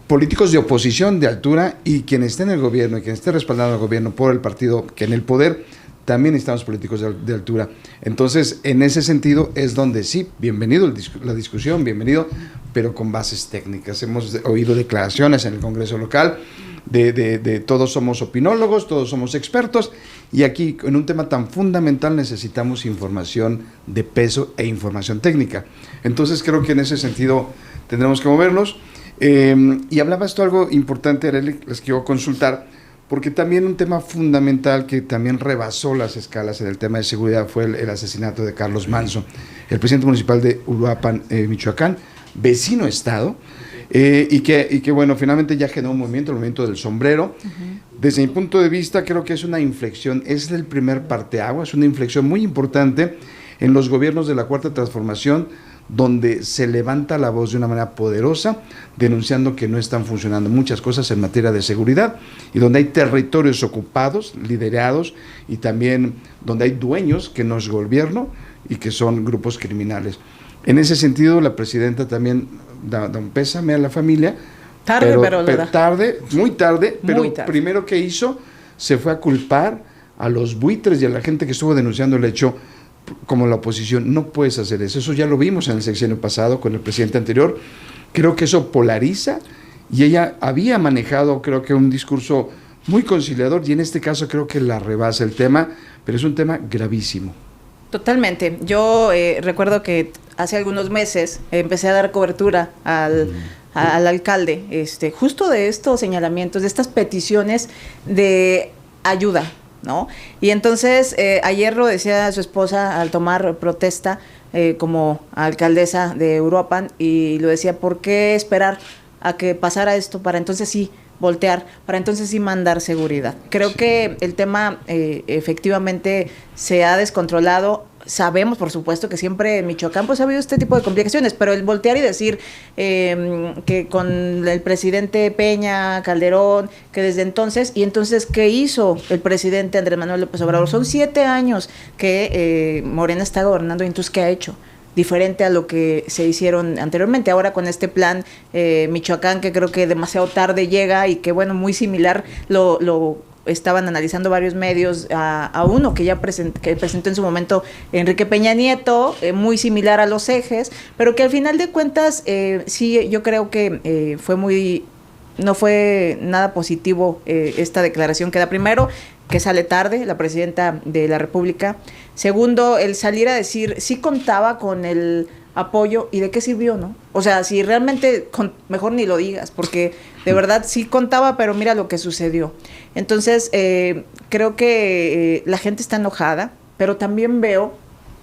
políticos de oposición de altura, y quien esté en el gobierno y quien esté respaldando al gobierno por el partido que en el poder, también necesitamos políticos de altura. Entonces, en ese sentido es donde sí, bienvenido la discusión, bienvenido, pero con bases técnicas. Hemos oído declaraciones en el Congreso local de todos somos opinólogos, todos somos expertos, y aquí en un tema tan fundamental necesitamos información de peso e información técnica. Entonces creo que en ese sentido tendremos que movernos. Y hablabas tú algo importante, Arely, les quiero consultar, porque también un tema fundamental que también rebasó las escalas en el tema de seguridad fue el asesinato de Carlos Manso, el presidente municipal de Uruapan, Michoacán, vecino estado, y que bueno, finalmente ya generó un movimiento, el movimiento del sombrero. Desde mi punto de vista creo que es una inflexión, es el primer parteaguas, es una inflexión muy importante en los gobiernos de la Cuarta Transformación, donde se levanta la voz de una manera poderosa, denunciando que no están funcionando muchas cosas en materia de seguridad, y donde hay territorios ocupados, liderados, y también donde hay dueños que no es gobierno y que son grupos criminales. En ese sentido, la presidenta también da un pésame a la familia. Tarde, pero tarde, muy tarde, pero muy tarde. Primero que hizo, se fue a culpar a los buitres y a la gente que estuvo denunciando el hecho como la oposición. No puedes hacer eso. Eso ya lo vimos en el sexenio pasado con el presidente anterior. Creo que eso polariza, y ella había manejado, creo que un discurso muy conciliador, y en este caso creo que la rebasa el tema, pero es un tema gravísimo. Totalmente. Yo recuerdo que hace algunos meses empecé a dar cobertura al alcalde, justo de estos señalamientos, de estas peticiones de ayuda, ¿no? Y entonces ayer lo decía su esposa al tomar protesta como alcaldesa de Uruapan, y lo decía, ¿por qué esperar a que pasara esto para entonces sí voltear, para entonces sí mandar seguridad? Creo que el tema efectivamente se ha descontrolado. Sabemos, por supuesto, que siempre en Michoacán pues ha habido este tipo de complicaciones, pero el voltear y decir que con el presidente Peña, Calderón, que desde entonces, y entonces, ¿qué hizo el presidente Andrés Manuel López Obrador? Son 7 años que Morena está gobernando, y entonces, ¿qué ha hecho? Diferente a lo que se hicieron anteriormente. Ahora con este plan Michoacán, que creo que demasiado tarde llega, y que bueno, muy similar lo estaban analizando varios medios a uno que ya que presentó en su momento Enrique Peña Nieto, muy similar a los ejes, pero que al final de cuentas sí, yo creo que no fue nada positivo esta declaración que da. Primero, que sale tarde la presidenta de la República. Segundo, el salir a decir, sí contaba con el apoyo, y de qué sirvió, ¿no? O sea, si realmente, mejor ni lo digas, porque de verdad sí contaba, pero mira lo que sucedió. Entonces, creo que la gente está enojada, pero también veo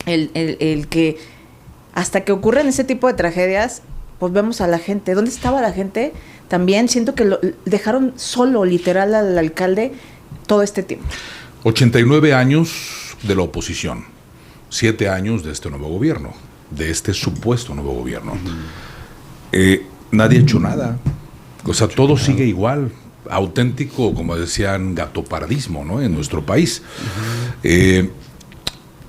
el que hasta que ocurren ese tipo de tragedias, pues vemos a la gente. ¿Dónde estaba la gente? También siento que lo dejaron solo, literal, al alcalde todo este tiempo. 89 años de la oposición, 7 años de este nuevo gobierno, de este supuesto nuevo gobierno. Nadie ha hecho nada. O sea, todo sigue igual, auténtico, como decían, gatoparadismo, ¿no?, en nuestro país.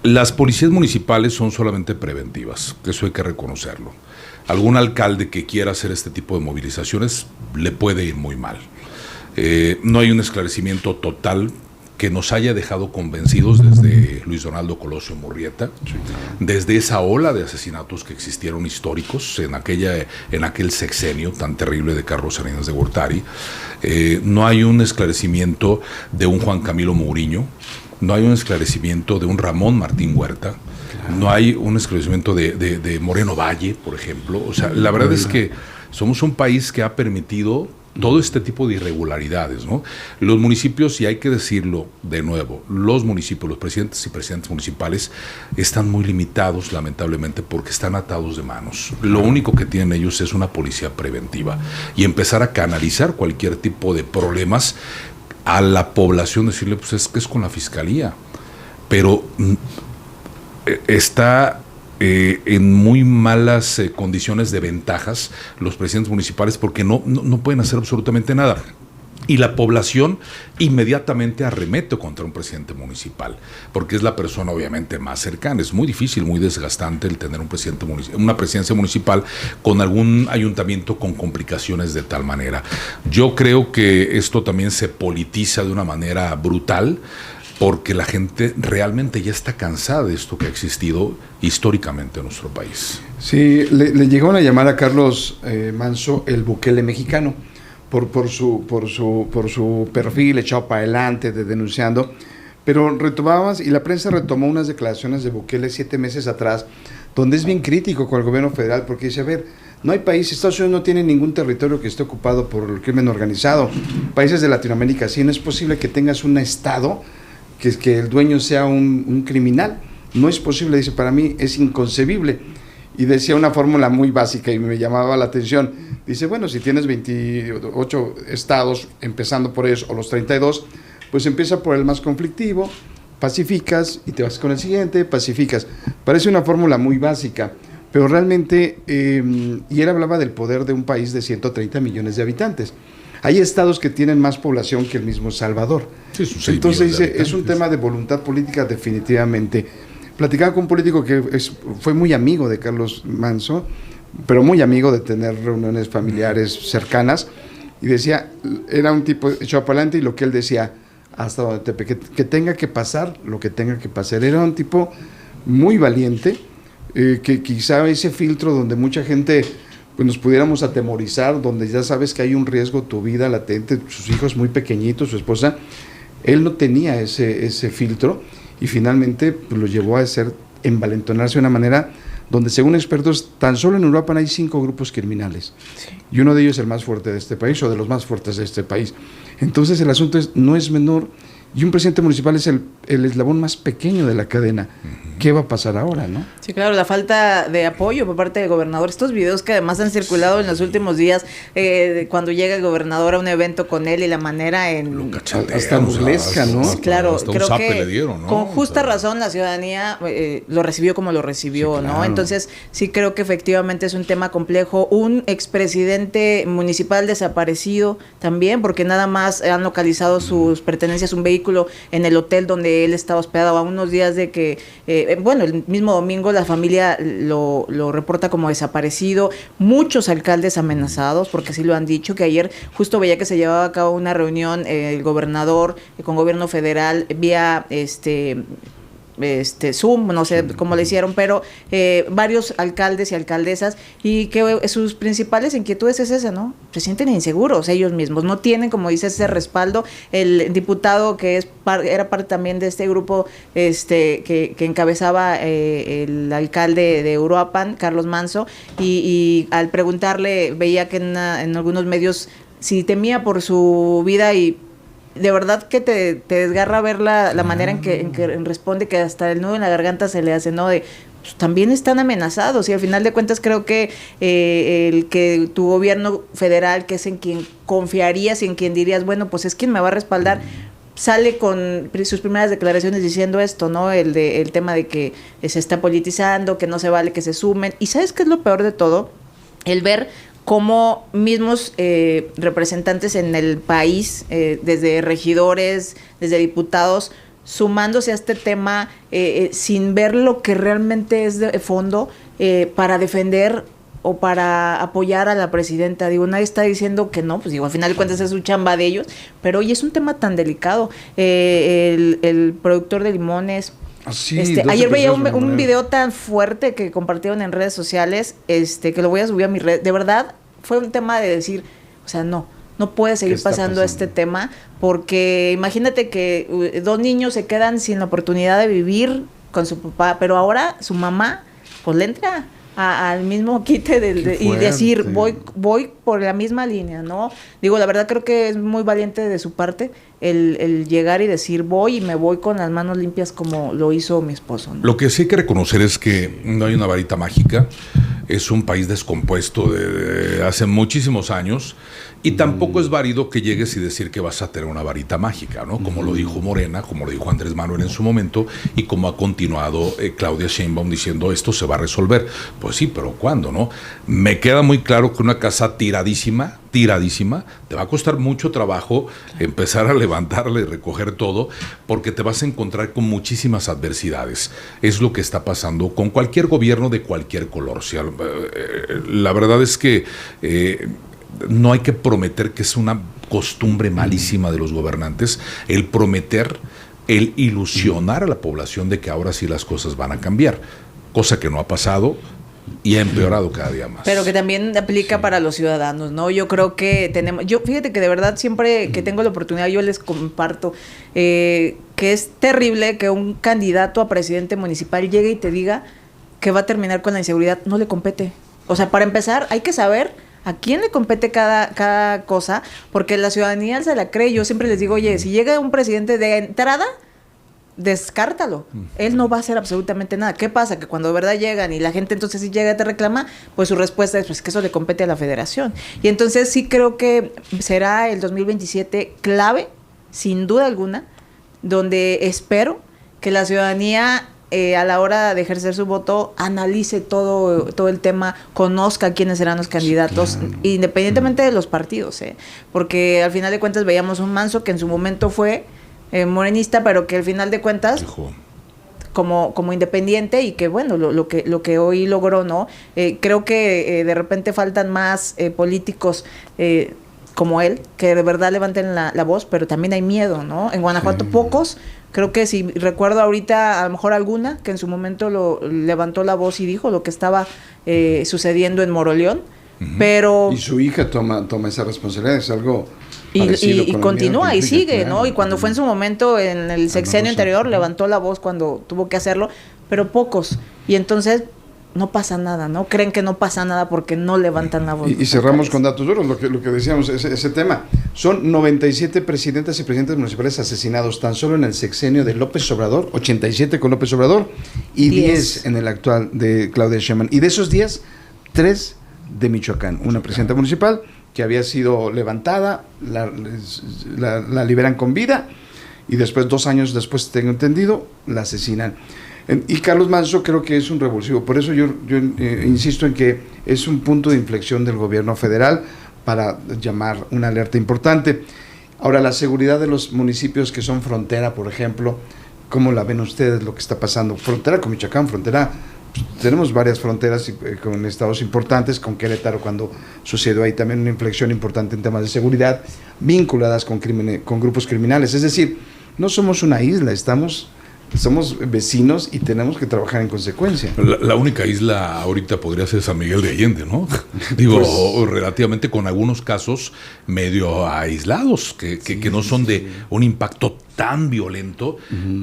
Las policías municipales son solamente preventivas, eso hay que reconocerlo. Algún alcalde que quiera hacer este tipo de movilizaciones le puede ir muy mal. No hay un esclarecimiento total que nos haya dejado convencidos desde Luis Donaldo Colosio Murrieta, desde esa ola de asesinatos que existieron históricos en aquel sexenio tan terrible de Carlos Salinas de Gortari. No hay un esclarecimiento de un Juan Camilo Mourinho, no hay un esclarecimiento de un Ramón Martín Huerta, no hay un esclarecimiento de Moreno Valle, por ejemplo. O sea, la verdad es que somos un país que ha permitido todo este tipo de irregularidades, ¿no? Los municipios, y hay que decirlo de nuevo, los municipios, los presidentes y presidentes municipales están muy limitados, lamentablemente, porque están atados de manos. Lo único que tienen ellos es una policía preventiva, y empezar a canalizar cualquier tipo de problemas a la población, decirle, pues es que es con la fiscalía, pero está en muy malas condiciones de ventajas los presidentes municipales porque no pueden hacer absolutamente nada. Y la población inmediatamente arremete contra un presidente municipal, porque es la persona obviamente más cercana. Es muy difícil, muy desgastante el tener una presidencia municipal con algún ayuntamiento con complicaciones de tal manera. Yo creo que esto también se politiza de una manera brutal, porque la gente realmente ya está cansada de esto que ha existido históricamente en nuestro país. Sí, le llegaron a llamar a Carlos Manso el Bukele mexicano. Por su perfil echado para adelante, denunciando, pero retomabas, y la prensa retomó unas declaraciones de Bukele 7 meses atrás, donde es bien crítico con el gobierno federal, porque dice, a ver, no hay país, Estados Unidos no tiene ningún territorio que esté ocupado por el crimen organizado, países de Latinoamérica sí, no es posible que tengas un estado que el dueño sea un criminal, no es posible, dice, para mí es inconcebible. Y decía una fórmula muy básica y me llamaba la atención. Dice, bueno, si tienes 28 estados, empezando por ellos, o los 32, pues empieza por el más conflictivo, pacificas y te vas con el siguiente, pacificas. Parece una fórmula muy básica, pero realmente, y él hablaba del poder de un país de 130 millones de habitantes. Hay estados que tienen más población que el mismo Salvador. Sí, entonces dice, es un tema de voluntad política definitivamente. Platicaba con un político que fue muy amigo de Carlos Manso, pero muy amigo de tener reuniones familiares cercanas, y decía, era un tipo echado para adelante, y lo que él decía, hasta donde que tenga que pasar lo que tenga que pasar. Era un tipo muy valiente, que quizá ese filtro donde mucha gente pues, nos pudiéramos atemorizar, donde ya sabes que hay un riesgo, tu vida latente, sus hijos muy pequeñitos, su esposa, él no tenía ese filtro, y finalmente pues, lo llevó a envalentonarse de una manera donde, según expertos, tan solo en Europa hay 5 grupos criminales. Sí. Y uno de ellos es el más fuerte de este país, o de los más fuertes de este país. Entonces el asunto no es menor, y un presidente municipal es el eslabón más pequeño de la cadena. ¿Qué va a pasar ahora, no? Sí, claro, la falta de apoyo por parte del gobernador. Estos videos que además han circulado en los últimos días, cuando llega el gobernador a un evento con él y la manera hasta burlesca, ¿no? Claro, hasta creo que le dieron, ¿no? Con justa razón la ciudadanía lo recibió como lo recibió, sí, claro. ¿No? Entonces sí creo que efectivamente es un tema complejo. Un expresidente municipal desaparecido también, porque nada más han localizado sus pertenencias, un vehículo en el hotel donde él estaba hospedado, a unos días de que el mismo domingo la familia lo reporta como desaparecido. Muchos alcaldes amenazados, porque así lo han dicho, que ayer justo veía que se llevaba a cabo una reunión el gobernador con gobierno federal vía Zoom, no sé cómo le hicieron, pero varios alcaldes y alcaldesas, y que sus principales inquietudes es esa, ¿no? Se sienten inseguros ellos mismos, no tienen, como dices, ese respaldo. El diputado que era parte también de este grupo que encabezaba el alcalde de Uruapan, Carlos Manso, y al preguntarle, veía que en algunos medios si temía por su vida, y de verdad que te desgarra ver la manera en que responde, que hasta el nudo en la garganta se le hace, ¿no? Pues, también están amenazados, y al final de cuentas creo que el que tu gobierno federal, que es en quien confiarías y en quien dirías, bueno, pues es quien me va a respaldar, sale con sus primeras declaraciones diciendo esto, ¿no? El tema de que se está politizando, que no se vale que se sumen. ¿Y sabes qué es lo peor de todo? El ver cómo mismos representantes en el país, desde regidores, desde diputados, sumándose a este tema sin ver lo que realmente es de fondo, para defender o para apoyar a la presidenta. Digo, nadie está diciendo que no, pues digo, al final de cuentas es su chamba de ellos, pero hoy es un tema tan delicado. El productor de limones, ayer veía un video tan fuerte que compartieron en redes sociales, que lo voy a subir a mi red. De verdad, fue un tema de decir, o sea, no puede seguir pasando este tema, porque imagínate que 2 niños se quedan sin la oportunidad de vivir con su papá, pero ahora su mamá, pues le entra al mismo quite y decir, voy por la misma línea, ¿no? Digo, la verdad creo que es muy valiente de su parte el llegar y decir, voy y me voy con las manos limpias, como lo hizo mi esposo, ¿no? Lo que sí hay que reconocer es que no hay una varita mágica. es un país descompuesto de hace muchísimos años, y tampoco es válido que llegues y decir que vas a tener una varita mágica, ¿no? Como lo dijo Morena, como lo dijo Andrés Manuel en su momento, y como ha continuado Claudia Sheinbaum diciendo esto se va a resolver. Pues sí, pero ¿cuándo, no? Me queda muy claro que una casa tiradísima, te va a costar mucho trabajo empezar a levantarla y recoger todo, porque te vas a encontrar con muchísimas adversidades. Es lo que está pasando con cualquier gobierno de cualquier color. O sea, la verdad es que no hay que prometer, que es una costumbre malísima de los gobernantes, el prometer, el ilusionar a la población de que ahora sí las cosas van a cambiar, cosa que no ha pasado y ha empeorado cada día más. Pero que también aplica para los ciudadanos, ¿no? Yo creo que fíjate que de verdad siempre que tengo la oportunidad yo les comparto que es terrible que un candidato a presidente municipal llegue y te diga que va a terminar con la inseguridad. No le compete. O sea, para empezar hay que saber a quién le compete cada cosa, porque la ciudadanía se la cree. Yo siempre les digo, oye, si llega un presidente de entrada, descártalo. Él no va a hacer absolutamente nada. ¿Qué pasa? Que cuando de verdad llegan y la gente entonces sí llega y te reclama, pues su respuesta es pues que eso le compete a la federación. Y entonces sí creo que será el 2027 clave, sin duda alguna, donde espero que la ciudadanía a la hora de ejercer su voto analice todo el tema, conozca quiénes serán los candidatos, claro, independientemente de los partidos, porque al final de cuentas veíamos un Manso que en su momento fue morenista, pero que al final de cuentas como independiente, y que bueno, lo que hoy logró, ¿no? Creo que de repente faltan más políticos como él, que de verdad levanten la voz, pero también hay miedo, ¿no? En Guanajuato pocos. Creo que si recuerdo ahorita, a lo mejor alguna que en su momento levantó la voz y dijo lo que estaba sucediendo en Moroleón, pero... Y su hija toma esa responsabilidad, es algo... Y continúa y sigue, claro, ¿no? Y cuando fue en su momento, en el sexenio anterior, levantó la voz cuando tuvo que hacerlo, pero pocos. Y entonces... no pasa nada, ¿no? Creen que no pasa nada porque no levantan la voz. Y cerramos con datos duros, lo que decíamos, ese tema. Son 97 presidentes y presidentes municipales asesinados tan solo en el sexenio de López Obrador, 87 con López Obrador y 10 en el actual de Claudia Sheinbaum. Y de esos 10, 3 de Michoacán. Una presidenta municipal que había sido levantada, la liberan con vida y después, 2 años después, tengo entendido, la asesinan. Y Carlos Manso creo que es un revulsivo, por eso yo insisto en que es un punto de inflexión del gobierno federal para llamar una alerta importante. Ahora, la seguridad de los municipios que son frontera, por ejemplo, ¿cómo la ven ustedes lo que está pasando? Frontera con Michoacán, frontera, pues, tenemos varias fronteras con estados importantes, con Querétaro cuando sucedió ahí también una inflexión importante en temas de seguridad, vinculadas con grupos criminales, es decir, no somos una isla, somos vecinos y tenemos que trabajar en consecuencia. La única isla ahorita podría ser San Miguel de Allende, ¿no? Digo, pues, relativamente con algunos casos medio aislados, que no son de un impacto tan violento.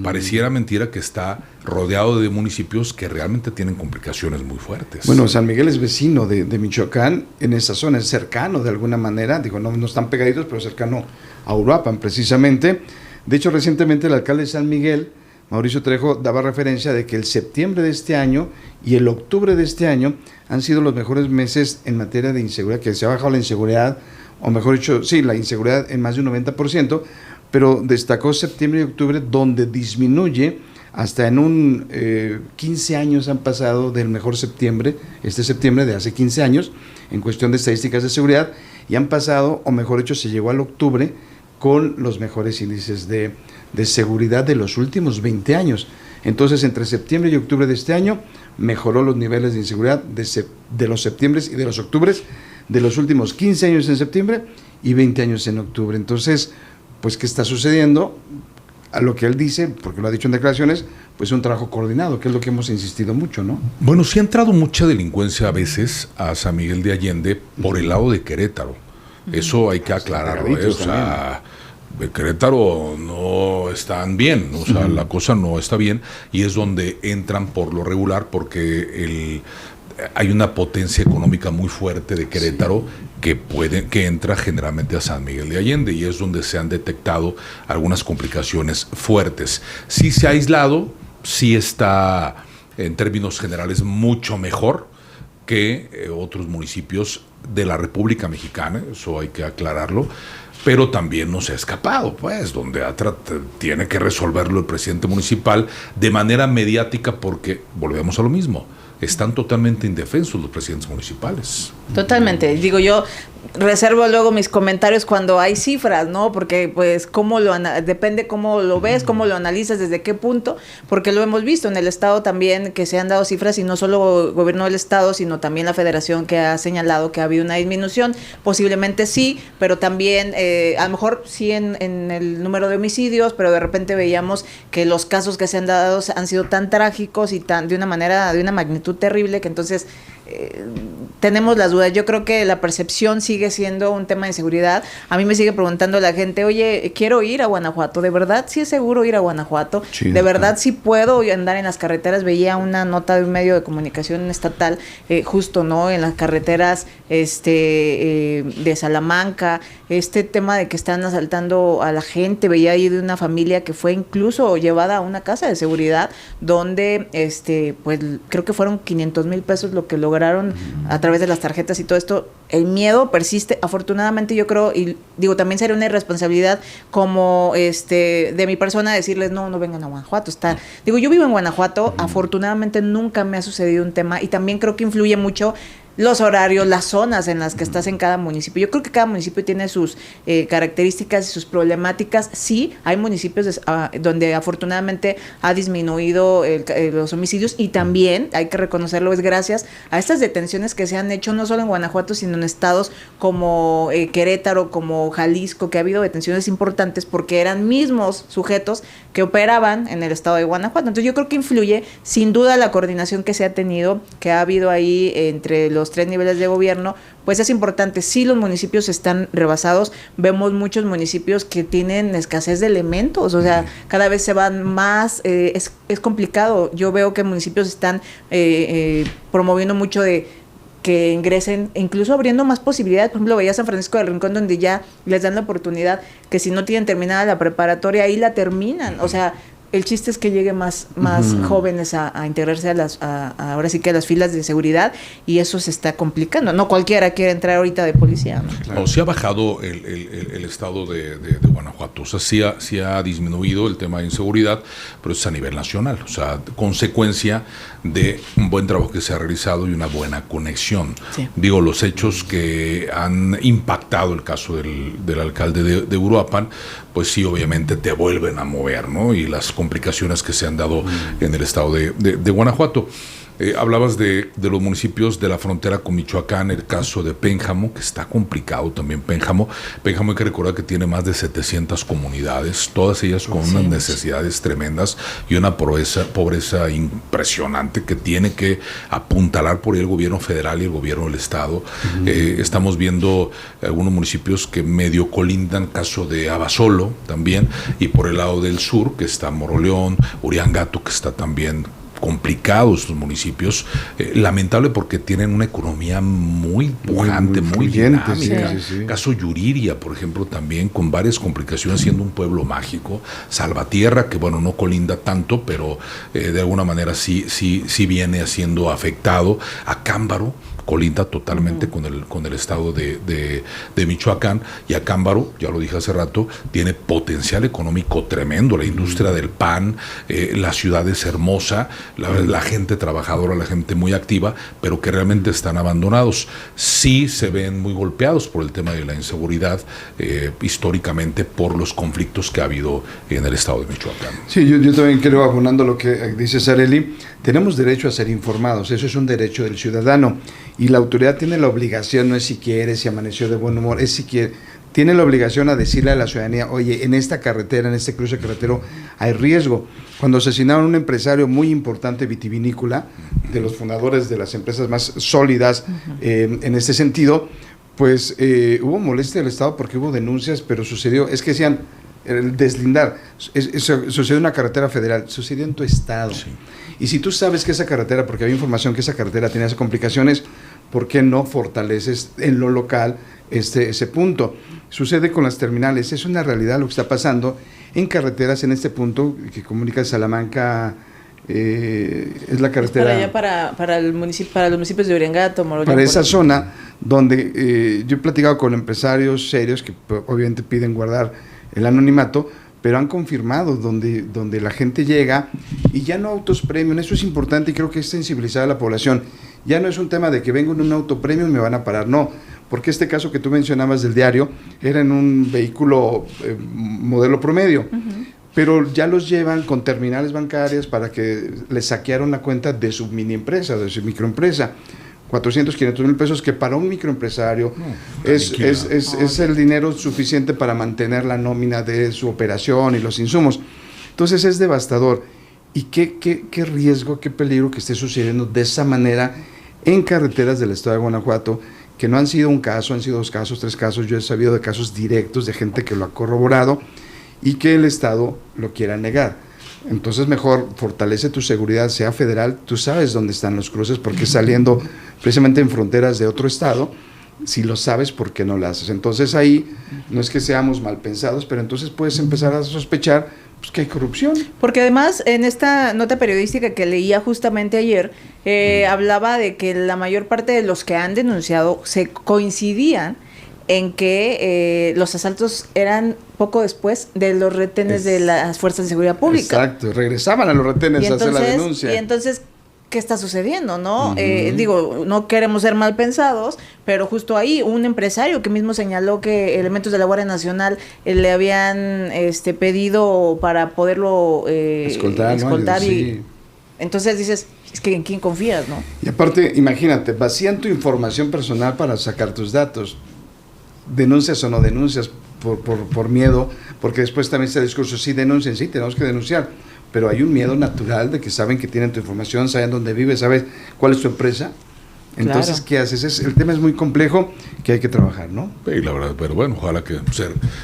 Pareciera mentira que está rodeado de municipios que realmente tienen complicaciones muy fuertes. Bueno, San Miguel es vecino de Michoacán, en esa zona, es cercano de alguna manera, digo, no están pegaditos, pero cercano a Uruapan precisamente. De hecho, recientemente el alcalde de San Miguel, Mauricio Trejo, daba referencia de que el septiembre de este año y el octubre de este año han sido los mejores meses en materia de inseguridad, que se ha bajado la inseguridad, o mejor dicho, sí, la inseguridad en más de un 90%, pero destacó septiembre y octubre, donde disminuye hasta en un 15 años han pasado del mejor septiembre, este septiembre de hace 15 años, en cuestión de estadísticas de seguridad, y han pasado, o mejor dicho, se llegó al octubre con los mejores índices de seguridad de los últimos 20 años. Entonces, entre septiembre y octubre de este año, mejoró los niveles de inseguridad de los septiembres y de los octubres de los últimos 15 años en septiembre y 20 años en octubre. Entonces, pues, ¿qué está sucediendo? A lo que él dice, porque lo ha dicho en declaraciones, pues un trabajo coordinado, que es lo que hemos insistido mucho, ¿no? Bueno, sí ha entrado mucha delincuencia a veces a San Miguel de Allende por el lado de Querétaro. Eso hay que aclararlo, o sea, de Querétaro no están bien, o sea, la cosa no está bien, y es donde entran por lo regular, porque hay una potencia económica muy fuerte de Querétaro que entra generalmente a San Miguel de Allende, y es donde se han detectado algunas complicaciones fuertes. Sí se ha aislado, sí está en términos generales mucho mejor que otros municipios de la República Mexicana, eso hay que aclararlo, pero también no se ha escapado, pues, donde tiene que resolverlo el presidente municipal de manera mediática, porque volvemos a lo mismo, están totalmente indefensos los presidentes municipales. Totalmente. Digo, yo reservo luego mis comentarios cuando hay cifras, ¿no? Porque pues depende cómo lo ves, cómo lo analizas, desde qué punto, porque lo hemos visto en el estado también, que se han dado cifras, y no solo el gobierno del estado, sino también la federación, que ha señalado que ha habido una disminución. Posiblemente sí, pero también a lo mejor sí en el número de homicidios, pero de repente veíamos que los casos que se han dado han sido tan trágicos y de una magnitud terrible, que entonces tenemos las dudas. Yo creo que la percepción sigue siendo un tema de seguridad. A mí me sigue preguntando la gente, oye, quiero ir a Guanajuato, ¿de verdad sí es seguro ir a Guanajuato? Sí, ¿De verdad sí puedo andar en las carreteras? Veía una nota de un medio de comunicación estatal, justo, ¿no? En las carreteras de Salamanca, este tema de que están asaltando a la gente. Veía ahí de una familia que fue incluso llevada a una casa de seguridad, donde pues creo que fueron 500,000 pesos lo que lograron a través de las tarjetas y todo esto. El miedo persiste. Afortunadamente yo creo, y digo, también sería una irresponsabilidad como de mi persona decirles no vengan a Guanajuato. Digo, yo vivo en Guanajuato, afortunadamente nunca me ha sucedido un tema, y también creo que influye mucho los horarios, las zonas en las que estás en cada municipio. Yo creo que cada municipio tiene sus características y sus problemáticas. Sí, hay municipios donde afortunadamente ha disminuido los homicidios, y también, hay que reconocerlo, es gracias a estas detenciones que se han hecho no solo en Guanajuato, sino en estados como Querétaro, como Jalisco, que ha habido detenciones importantes porque eran mismos sujetos que operaban en el estado de Guanajuato. Entonces yo creo que influye sin duda la coordinación que se ha tenido, que ha habido ahí entre los 3 niveles de gobierno. Pues es importante. Sí, los municipios están rebasados. Vemos muchos municipios que tienen escasez de elementos, o sea, cada vez se van más, es complicado. Yo veo que municipios están promoviendo mucho de que ingresen, incluso abriendo más posibilidades. Por ejemplo, veía San Francisco del Rincón, donde ya les dan la oportunidad que si no tienen terminada la preparatoria, ahí la terminan. O sea, el chiste es que llegue más jóvenes a integrarse ahora sí que a las filas de seguridad, y eso se está complicando. No cualquiera quiere entrar ahorita de policía, ¿no? Claro. Sí ha bajado el estado de Guanajuato, o sea, sí ha disminuido el tema de inseguridad, pero es a nivel nacional, o sea, consecuencia de un buen trabajo que se ha realizado y una buena conexión. Sí. Digo, los hechos que han impactado el caso del alcalde de Uruapan, pues sí, obviamente te vuelven a mover, ¿no? Y las complicaciones que se han dado en el estado de Guanajuato. Hablabas de los municipios de la frontera con Michoacán, el caso de Pénjamo, que está complicado también. Pénjamo hay que recordar que tiene más de 700 comunidades, todas ellas con unas necesidades tremendas y una pobreza impresionante que tiene que apuntalar por ahí el gobierno federal y el gobierno del estado. Estamos viendo algunos municipios que medio colindan, caso de Abasolo también, y por el lado del sur, que está Moroleón, Uriangato, que está también complicados estos municipios, lamentable porque tienen una economía muy pujante, muy dinámica. Sí. Caso Yuriria, por ejemplo, también con varias complicaciones, siendo un pueblo mágico. Salvatierra, que bueno, no colinda tanto, pero de alguna manera sí viene siendo afectado. Acámbaro colinda totalmente con el estado de Michoacán, y Acámbaro, ya lo dije hace rato, tiene potencial económico tremendo, la industria del pan, la ciudad es hermosa, la gente trabajadora, la gente muy activa, pero que realmente están abandonados. Sí se ven muy golpeados por el tema de la inseguridad, históricamente por los conflictos que ha habido en el estado de Michoacán. Sí, yo también creo, abonando lo que dice Sareli, tenemos derecho a ser informados, eso es un derecho del ciudadano, y la autoridad tiene la obligación, no es si quiere, si amaneció de buen humor, es si quiere, tiene la obligación a decirle a la ciudadanía, oye, en esta carretera, en este cruce carretero hay riesgo. Cuando asesinaron a un empresario muy importante vitivinícola, de los fundadores de las empresas más sólidas en este sentido, pues hubo molestia del Estado porque hubo denuncias, pero sucedió, es que decían, el deslindar, sucedió en una carretera federal, sucedió en tu estado. Sí. Y si tú sabes que esa carretera, porque había información que esa carretera tenía esas complicaciones, ¿por qué no fortaleces en lo local ese punto? Sucede con las terminales, es una realidad lo que está pasando en carreteras en este punto que comunica Salamanca, es la carretera... Para allá, para los municipios de Uriangato, Moroleón. Para esa zona donde yo he platicado con empresarios serios que obviamente piden guardar el anonimato, pero han confirmado donde la gente llega y ya no autos premium. Eso es importante y creo que es sensibilizar a la población. Ya no es un tema de que vengo en un auto premium y me van a parar, no, porque este caso que tú mencionabas del diario era en un vehículo modelo promedio, pero ya los llevan con terminales bancarias para que les saquearon la cuenta de su mini empresa, de su microempresa. 400, 500 mil pesos, que para un microempresario es el dinero suficiente para mantener la nómina de su operación y los insumos. Entonces es devastador. Y qué riesgo, qué peligro que esté sucediendo de esa manera en carreteras del estado de Guanajuato, que no han sido un caso, han sido 2 casos, 3 casos. Yo he sabido de casos directos de gente que lo ha corroborado y que el estado lo quiera negar. Entonces mejor fortalece tu seguridad, sea federal, tú sabes dónde están los cruces, porque saliendo precisamente en fronteras de otro estado, si lo sabes, ¿por qué no lo haces? Entonces ahí no es que seamos mal pensados, pero entonces puedes empezar a sospechar pues, que hay corrupción. Porque además en esta nota periodística que leía justamente ayer, hablaba de que la mayor parte de los que han denunciado se coincidían en que los asaltos eran poco después de los retenes de las fuerzas de seguridad pública. Exacto, regresaban a los retenes a hacer la denuncia. Y entonces, ¿qué está sucediendo, no? Digo, no queremos ser mal pensados, pero justo ahí un empresario que mismo señaló que elementos de la Guardia Nacional le habían pedido para poderlo escoltar ¿no? Sí. Entonces dices, es que ¿en quién confías, no? Y aparte, imagínate, vacían tu información personal para sacar tus datos. Denuncias o no denuncias por miedo, porque después también está el discurso, sí denuncien, sí, tenemos que denunciar, pero hay un miedo natural de que saben que tienen tu información, saben dónde vives, sabes cuál es tu empresa. Entonces, claro. ¿Qué haces? El tema es muy complejo que hay que trabajar, ¿no? Sí, la verdad, pero bueno, ojalá que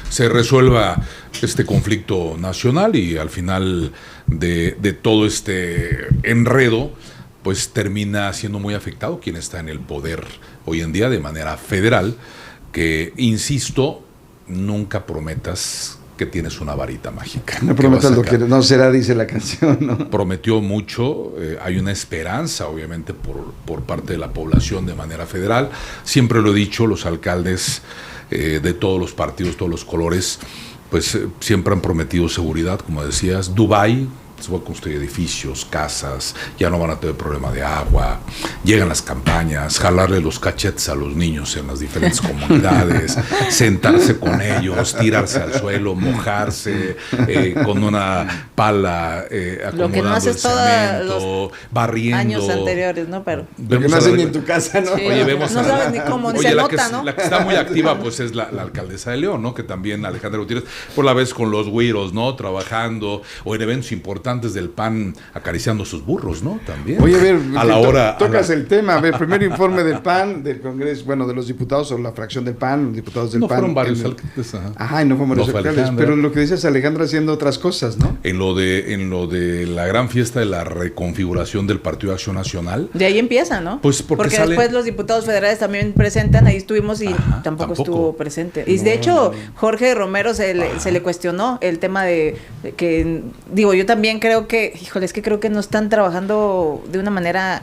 se resuelva este conflicto nacional y al final de todo este enredo, pues termina siendo muy afectado quien está en el poder hoy en día de manera federal, que, insisto, nunca prometas que tienes una varita mágica. No prometas lo que no será, dice la canción, ¿no? Prometió mucho, hay una esperanza, obviamente, por parte de la población de manera federal. Siempre lo he dicho, los alcaldes de todos los partidos, todos los colores, pues siempre han prometido seguridad, como decías. Dubái se va a construir edificios, casas, ya no van a tener problema de agua, llegan las campañas, jalarle los cachetes a los niños en las diferentes comunidades, sentarse con ellos, tirarse al suelo, mojarse, con una pala, lo que no haces cemento, barriendo. Años anteriores, ¿no? Pero lo que no hacen ni en tu casa, ¿no? Sí, oye, vemos no sabes ni cómo, ni se nota, ¿no? La que está muy activa, pues, es la alcaldesa de León, ¿no? Que también, Alejandra Gutiérrez, por la vez con los güiros, ¿no? Trabajando, o en eventos importantes del PAN acariciando sus burros, ¿no? También. Oye, a ver, a la hora, tocas el tema. A ver, primer informe del PAN, del Congreso, bueno, de los diputados o la fracción del PAN, diputados del PAN. Fueron varios alcaldes. Ajá, y no fueron varios alcaldes. Pero en lo que dices, Alejandra haciendo otras cosas, ¿no? En lo de la gran fiesta de la reconfiguración del Partido de Acción Nacional. De ahí empieza, ¿no? Pues porque después los diputados federales también presentan, ahí estuvimos y tampoco estuvo presente. Y de hecho, Jorge Romero se le cuestionó el tema de que, digo, yo también creo que, híjole, es que creo que no están trabajando de una manera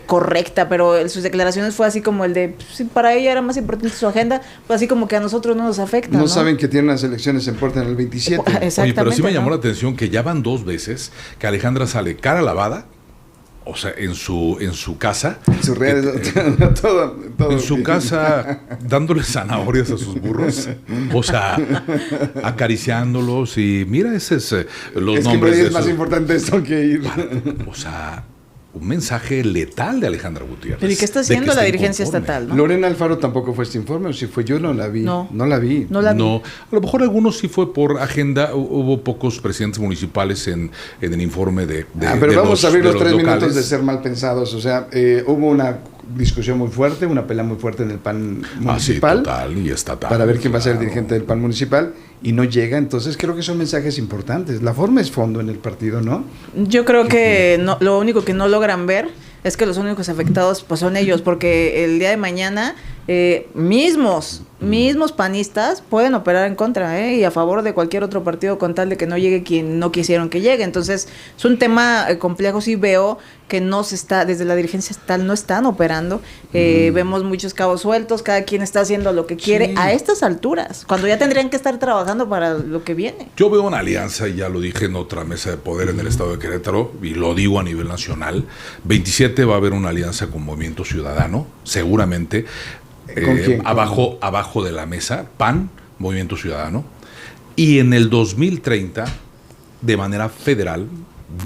correcta, pero sus declaraciones fue así como el de, pues, para ella era más importante su agenda, pues así como que a nosotros no nos afecta. No saben que tienen las elecciones en puerta en el 27. Exactamente. Oye, pero sí me llamó la atención que ya van 2 veces que Alejandra sale cara lavada, o sea, en su casa. En sus redes, todo en su casa, dándole zanahorias a sus burros. O sea, acariciándolos y mira, ese es los nombres. Es más importante esto que ir. O sea, un mensaje letal de Alejandra Gutiérrez. ¿Pero y qué está haciendo la dirigencia estatal, no? Lorena Alfaro tampoco fue este informe, o si fue yo no la vi. No la vi. No, a lo mejor algunos sí fue por agenda, hubo pocos presidentes municipales en el informe de pero de vamos a abrir los 3 locales. minutos de ser mal pensados, o sea, hubo una discusión muy fuerte, una pelea muy fuerte en el PAN municipal. Sí, total y estatal. Para ver quién va a ser el dirigente del PAN municipal, y no llega, entonces creo que son mensajes importantes. La forma es fondo en el partido, ¿no? Yo creo que lo único que no logran ver es que los únicos afectados pues son ellos, porque el día de mañana mismos mismos panistas pueden operar en contra, y a favor de cualquier otro partido con tal de que no llegue quien no quisieron que llegue. Entonces, es un tema complejo. Sí veo que no se está, desde la dirigencia estatal no están operando. Vemos muchos cabos sueltos, cada quien está haciendo lo que quiere a estas alturas, cuando ya tendrían que estar trabajando para lo que viene. Yo veo una alianza, y ya lo dije en otra mesa de poder en el estado de Querétaro, y lo digo a nivel nacional. 27 va a haber una alianza con Movimiento Ciudadano, seguramente. ¿Con quién? Abajo de la mesa, PAN, Movimiento Ciudadano. Y en el 2030, de manera federal,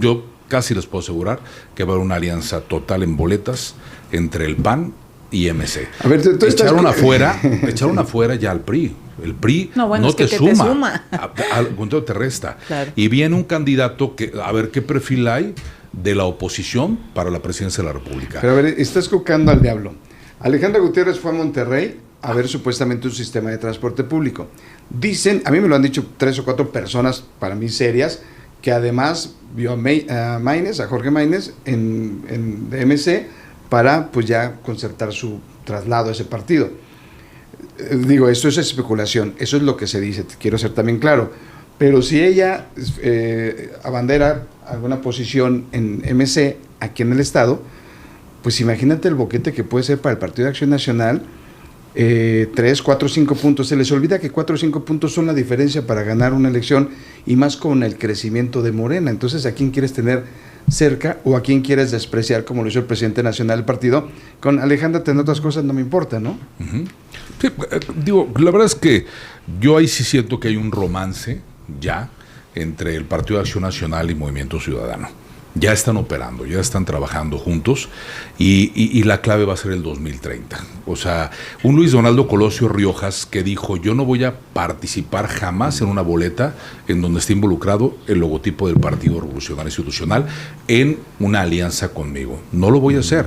yo casi les puedo asegurar que va a haber una alianza total en boletas entre el PAN y MC. A ver, tú echaron afuera ya al PRI. El PRI no te suma. Al contrario, te resta. Claro. Y viene un candidato que, a ver qué perfil hay de la oposición para la presidencia de la República. Pero a ver, estás cucando al diablo. Alejandra Gutiérrez fue a Monterrey a ver supuestamente un sistema de transporte público. Dicen, a mí me lo han dicho 3 o 4 personas, para mí serias, que además vio a Jorge Maínez de MC para pues ya concertar su traslado a ese partido. Digo, esto es especulación, eso es lo que se dice, quiero ser también claro. Pero si ella abandera alguna posición en MC aquí en el estado, pues imagínate el boquete que puede ser para el Partido de Acción Nacional, 3, 4, 5 puntos. Se les olvida que 4 o 5 puntos son la diferencia para ganar una elección, y más con el crecimiento de Morena. Entonces, ¿a quién quieres tener cerca o a quién quieres despreciar, como lo hizo el presidente nacional del partido? Con Alejandra, tener otras cosas no me importa, ¿no? Uh-huh. Sí, digo, la verdad es que yo ahí sí siento que hay un romance ya entre el Partido de Acción Nacional y Movimiento Ciudadano. Ya están operando, ya están trabajando juntos, y la clave va a ser el 2030. O sea, un Luis Donaldo Colosio Riojas que dijo: yo no voy a participar jamás en una boleta en donde esté involucrado el logotipo del Partido Revolucionario Institucional en una alianza conmigo. No lo voy a hacer.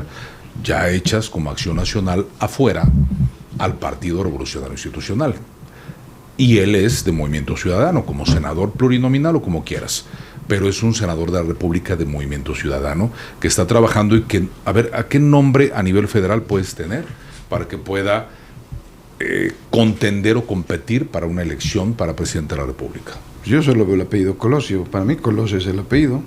Ya echas como Acción Nacional afuera al Partido Revolucionario Institucional. Y él es de Movimiento Ciudadano, como senador plurinominal o como quieras. Pero es un senador de la República de Movimiento Ciudadano que está trabajando, y que, a ver, ¿a qué nombre a nivel federal puedes tener para que pueda contender o competir para una elección para presidente de la República? Yo solo veo el apellido Colosio, para mí Colosio es el apellido.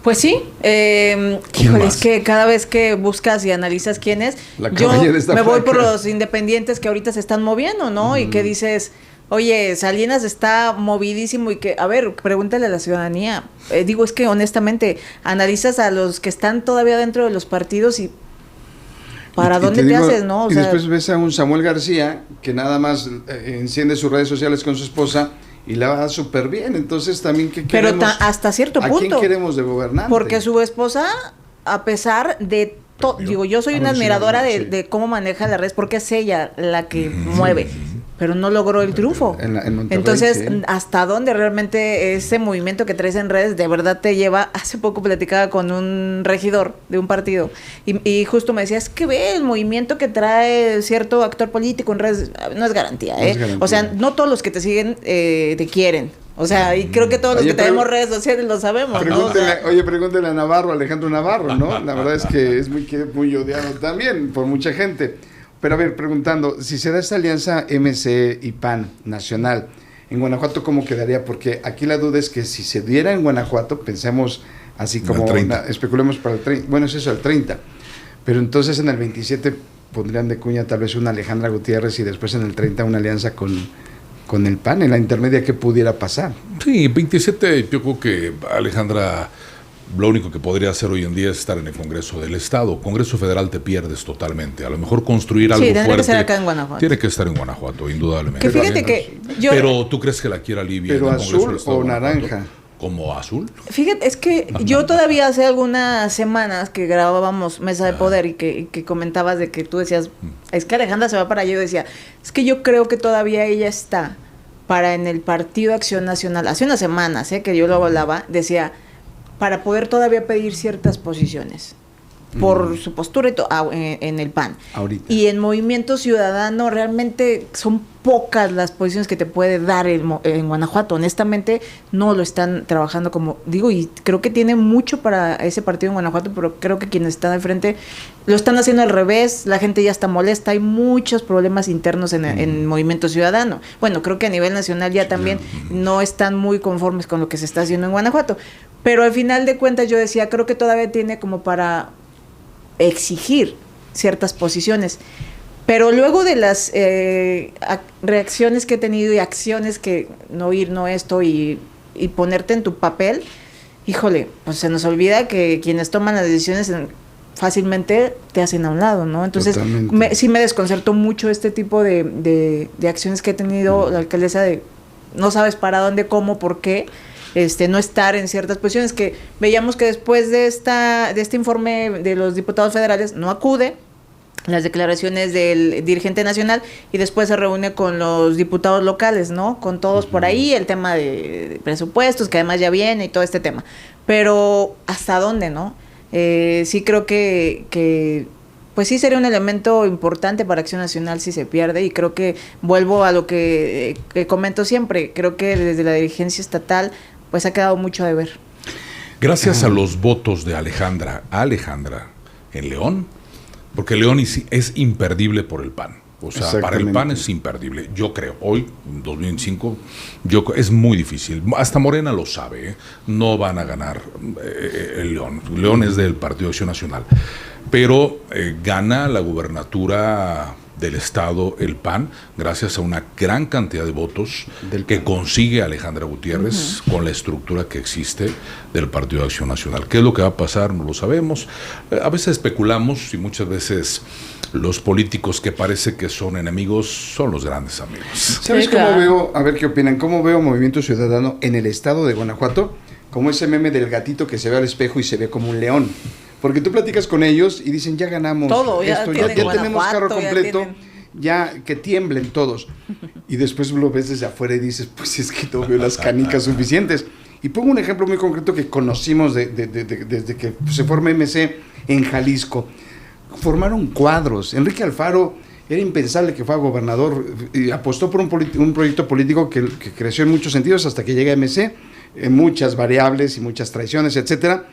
Pues sí, híjole, es que cada vez que buscas y analizas quién es, yo me voy por los independientes que ahorita se están moviendo, ¿no? Y que dices, oye, Salinas está movidísimo, y que, a ver, pregúntale a la ciudadanía. Digo, es que honestamente analizas a los que están todavía dentro de los partidos y ¿para dónde te haces, no? O y sea, después ves a un Samuel García que nada más enciende sus redes sociales con su esposa y la va súper bien. Entonces también, ¿qué queremos? Pero hasta cierto punto. ¿A quién queremos de gobernante? Porque su esposa, a pesar de todo, digo, yo soy una admiradora de cómo maneja las redes, porque es ella la que mueve, pero no logró el triunfo. En Monterrey, entonces, sí. ¿hasta dónde realmente ese movimiento que traes en redes de verdad te lleva? Hace poco platicaba con un regidor de un partido y justo me decía, es que ve el movimiento que trae cierto actor político en redes, no es garantía, No es garantía. O sea, no todos los que te siguen te quieren. O sea, y creo que todos los que tenemos redes sociales lo sabemos, pregúntele, ¿no? O sea, pregúntele a Navarro, Alejandro Navarro, ¿no? La verdad es que es muy odiado también por mucha gente. Pero a ver, preguntando, si se da esta alianza MC y PAN nacional, en Guanajuato, ¿cómo quedaría? Porque aquí la duda es que si se diera en Guanajuato, pensemos así como, especulemos para el 30, bueno, es eso, el 30, pero entonces en el 27 pondrían de cuña tal vez una Alejandra Gutiérrez, y después en el 30 una alianza con el PAN, en la intermedia, ¿qué pudiera pasar? Sí, 27, yo creo que Alejandra, lo único que podría hacer hoy en día es estar en el Congreso del Estado. Congreso Federal te pierdes totalmente. A lo mejor construir algo fuerte. Que ser acá en Guanajuato. Tiene que estar en Guanajuato, indudablemente. Que fíjate que yo... Pero ¿tú crees que la quiera Livia pero en el Congreso del azul o naranja? ¿Como azul? Fíjate, es que yo todavía hace algunas semanas que grabábamos Mesa de Poder y que comentabas de que tú decías, es que Alejandra se va para allá. Yo decía, es que yo creo que todavía ella está para en el Partido Acción Nacional. Hace unas semanas que yo lo hablaba, decía, para poder todavía pedir ciertas posiciones. por su postura en el PAN. Ahorita. Y en Movimiento Ciudadano realmente son pocas las posiciones que te puede dar en Guanajuato. Honestamente no lo están trabajando como digo, y creo que tiene mucho para ese partido en Guanajuato, pero creo que quienes están de frente lo están haciendo al revés. La gente ya está molesta, hay muchos problemas internos en Movimiento Ciudadano. Bueno, creo que a nivel nacional ya también no están muy conformes con lo que se está haciendo en Guanajuato, pero al final de cuentas yo decía, creo que todavía tiene como para exigir ciertas posiciones. Pero luego de las reacciones que he tenido y acciones que no ir, no esto y ponerte en tu papel, híjole, pues se nos olvida que quienes toman las decisiones fácilmente te hacen a un lado, ¿no? Entonces sí me desconcertó mucho este tipo de acciones que ha tenido la alcaldesa de no sabes para dónde, cómo, por qué. No estar en ciertas posiciones, que veíamos que después de este informe de los diputados federales no acude las declaraciones del dirigente nacional y después se reúne con los diputados locales, ¿no? Con todos por ahí, el tema de presupuestos, que además ya viene y todo este tema. Pero ¿hasta dónde, no? Sí creo que pues sí sería un elemento importante para Acción Nacional si se pierde, y creo que vuelvo a lo que comento siempre, creo que desde la dirigencia estatal pues ha quedado mucho de ver. Gracias a los votos de Alejandra en León, porque León es imperdible por el PAN. O sea, para el PAN es imperdible. Yo creo, hoy, en 2025, es muy difícil. Hasta Morena lo sabe, no van a ganar el León. León es del Partido de Acción Nacional. Pero gana la gubernatura del estado el PAN gracias a una gran cantidad de votos que consigue Alejandra Gutiérrez con la estructura que existe del Partido de Acción Nacional. ¿Qué es lo que va a pasar? No lo sabemos. A veces especulamos y muchas veces los políticos que parece que son enemigos son los grandes amigos. ¿Sabes cómo veo? A ver qué opinan. ¿Cómo veo Movimiento Ciudadano en el estado de Guanajuato? Como ese meme del gatito que se ve al espejo y se ve como un león. Porque tú platicas con ellos y dicen, ya ganamos todo, esto, ya tenemos carro completo, ya que tiemblen todos. Y después lo ves desde afuera y dices, pues es que no veo las canicas suficientes. Y pongo un ejemplo muy concreto que conocimos desde que se forma MC en Jalisco. Formaron cuadros. Enrique Alfaro era impensable que fuera gobernador y apostó por un proyecto político que creció en muchos sentidos hasta que llega a MC, en muchas variables y muchas traiciones, etcétera.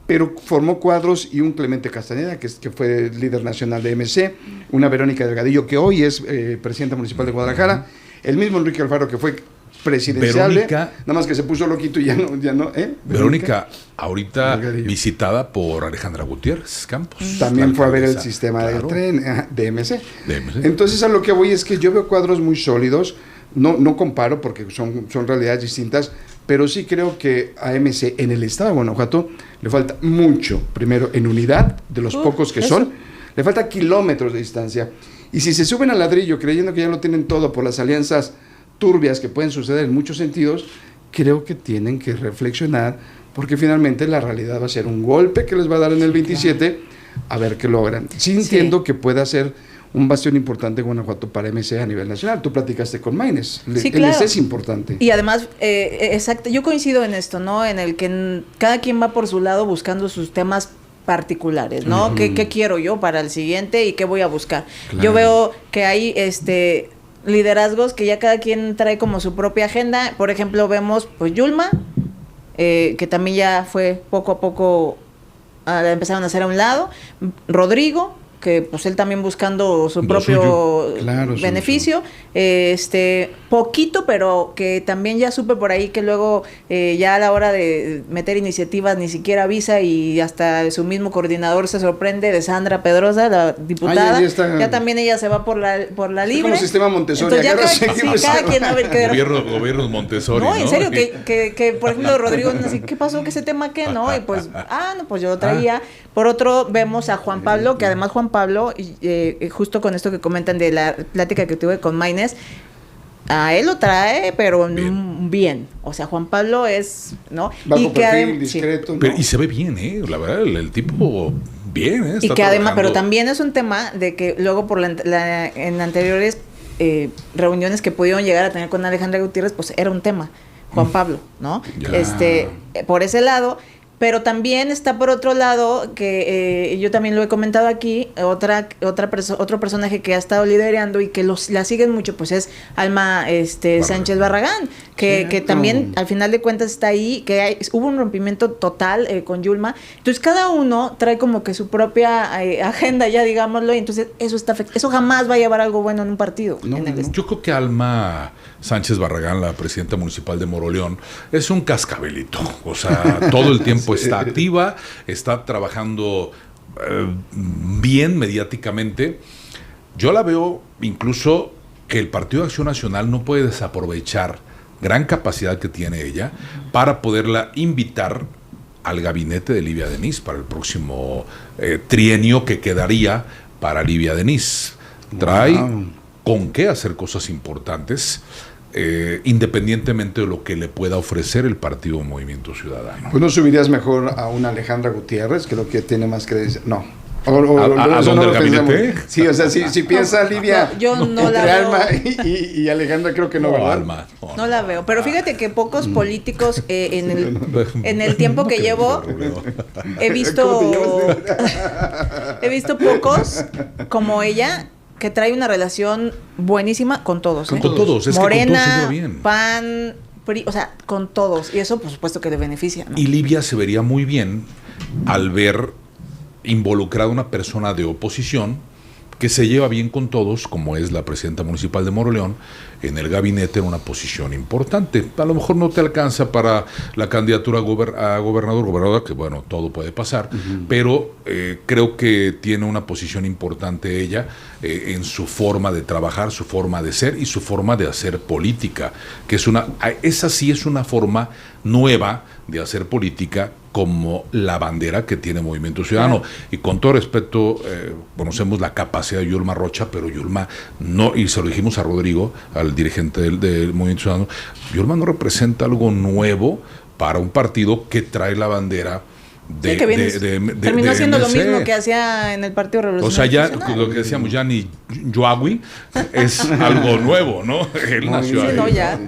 Pero formó cuadros, y un Clemente Castañeda, que fue líder nacional de MC, una Verónica Delgadillo, que hoy es presidenta municipal de Guadalajara, el mismo Enrique Alfaro, que fue presidenciable, nada más que se puso loquito y ya no. Verónica, ahorita Delgadillo, visitada por Alejandra Gutiérrez Campos. También fue a ver el sistema del tren de MC. Entonces a lo que voy es que yo veo cuadros muy sólidos, no comparo porque son realidades distintas, pero sí creo que a MC en el estado de Guanajuato le falta mucho, primero en unidad, de los pocos que son, le falta kilómetros de distancia. Y si se suben al ladrillo creyendo que ya lo tienen todo por las alianzas turbias que pueden suceder en muchos sentidos, creo que tienen que reflexionar, porque finalmente la realidad va a ser un golpe que les va a dar en el 27, a ver qué logran. Sí entiendo que pueda ser un bastión importante en Guanajuato para MC a nivel nacional. Tú platicaste con Maynes. Sí, claro. MC es importante. Y además, exacto, yo coincido en esto, ¿no? En el que cada quien va por su lado buscando sus temas particulares, ¿no? ¿Qué quiero yo para el siguiente y qué voy a buscar? Claro. Yo veo que hay liderazgos que ya cada quien trae como su propia agenda. Por ejemplo, vemos pues Yulma, que también ya fue poco a poco, empezaron a hacer a un lado. Rodrigo, que pues él también buscando su propio beneficio, poquito, pero que también ya supe por ahí que luego ya a la hora de meter iniciativas ni siquiera avisa, y hasta su mismo coordinador se sorprende, de Sandra Pedrosa, la diputada, ya también ella se va por la libre. Como sistema Montessori. Entonces cada quien a ver qué gobiernos Montessori. No, en serio, que por ejemplo Rodrigo así, ¿qué pasó? ¿Qué ese tema qué? ¿No? Y pues, pues yo lo traía. Por otro, vemos a Juan Pablo, que además Juan Pablo, justo con esto que comentan de la plática que tuve con Maynes, a él lo trae, pero bien. O sea, Juan Pablo es, ¿no? Bajo perfil, discreto. ¿no? Pero, y se ve bien, la verdad, el tipo bien, y que además, pero también es un tema de que luego en anteriores reuniones que pudieron llegar a tener con Alejandra Gutiérrez, pues era un tema, Juan Pablo, ¿no? Ya. Por ese lado. Pero también está por otro lado, que yo también lo he comentado aquí, otro personaje que ha estado liderando y que la siguen mucho, pues es Alma Sánchez Barragán, que también al final de cuentas está ahí, que hubo un rompimiento total con Yulma. Entonces cada uno trae como que su propia agenda, ya digámoslo, y entonces eso jamás va a llevar algo bueno en un partido. Yo creo que Alma Sánchez Barragán, la presidenta municipal de Moroleón, es un cascabelito. O sea, todo el tiempo está activa, está trabajando bien mediáticamente. Yo la veo incluso que el Partido de Acción Nacional no puede desaprovechar gran capacidad que tiene ella para poderla invitar al gabinete de Livia Denis para el próximo trienio que quedaría para Livia Denis. Trae con qué hacer cosas importantes, independientemente de lo que le pueda ofrecer el Partido Movimiento Ciudadano. Pues no subirías mejor a una Alejandra Gutiérrez, que lo que tiene más credencial. No. ¿A dónde el gabinete? Sí, o sea, si piensa Livia yo no entre la veo. Alma y Alejandra, creo que no, ¿verdad? Alma. No la veo, pero fíjate que pocos políticos en el tiempo que llevo he visto pocos como ella que trae una relación buenísima con todos. Con todos, es Morena, que con todos se lleva bien. PAN, PRI, o sea, con todos, y eso por supuesto que le beneficia, ¿no? Y Livia se vería muy bien al ver involucrada una persona de oposición que se lleva bien con todos, como es la presidenta municipal de Moroleón, en el gabinete en una posición importante. A lo mejor no te alcanza para la candidatura a gobernadora, que bueno, todo puede pasar, pero creo que tiene una posición importante ella en su forma de trabajar, su forma de ser y su forma de hacer política, que esa sí es una forma nueva de hacer política, como la bandera que tiene Movimiento Ciudadano. Y con todo respeto, conocemos la capacidad de Yulma Rocha, pero Yulma no, y se lo dijimos a Rodrigo, al dirigente del Movimiento Ciudadano, Yulma no representa algo nuevo para un partido que trae la bandera terminó haciendo lo mismo que hacía en el Partido Revolucionario. O sea, ya lo que decíamos, ya ni Yoagui es algo nuevo, ¿no? Él nació ahí. No, ya.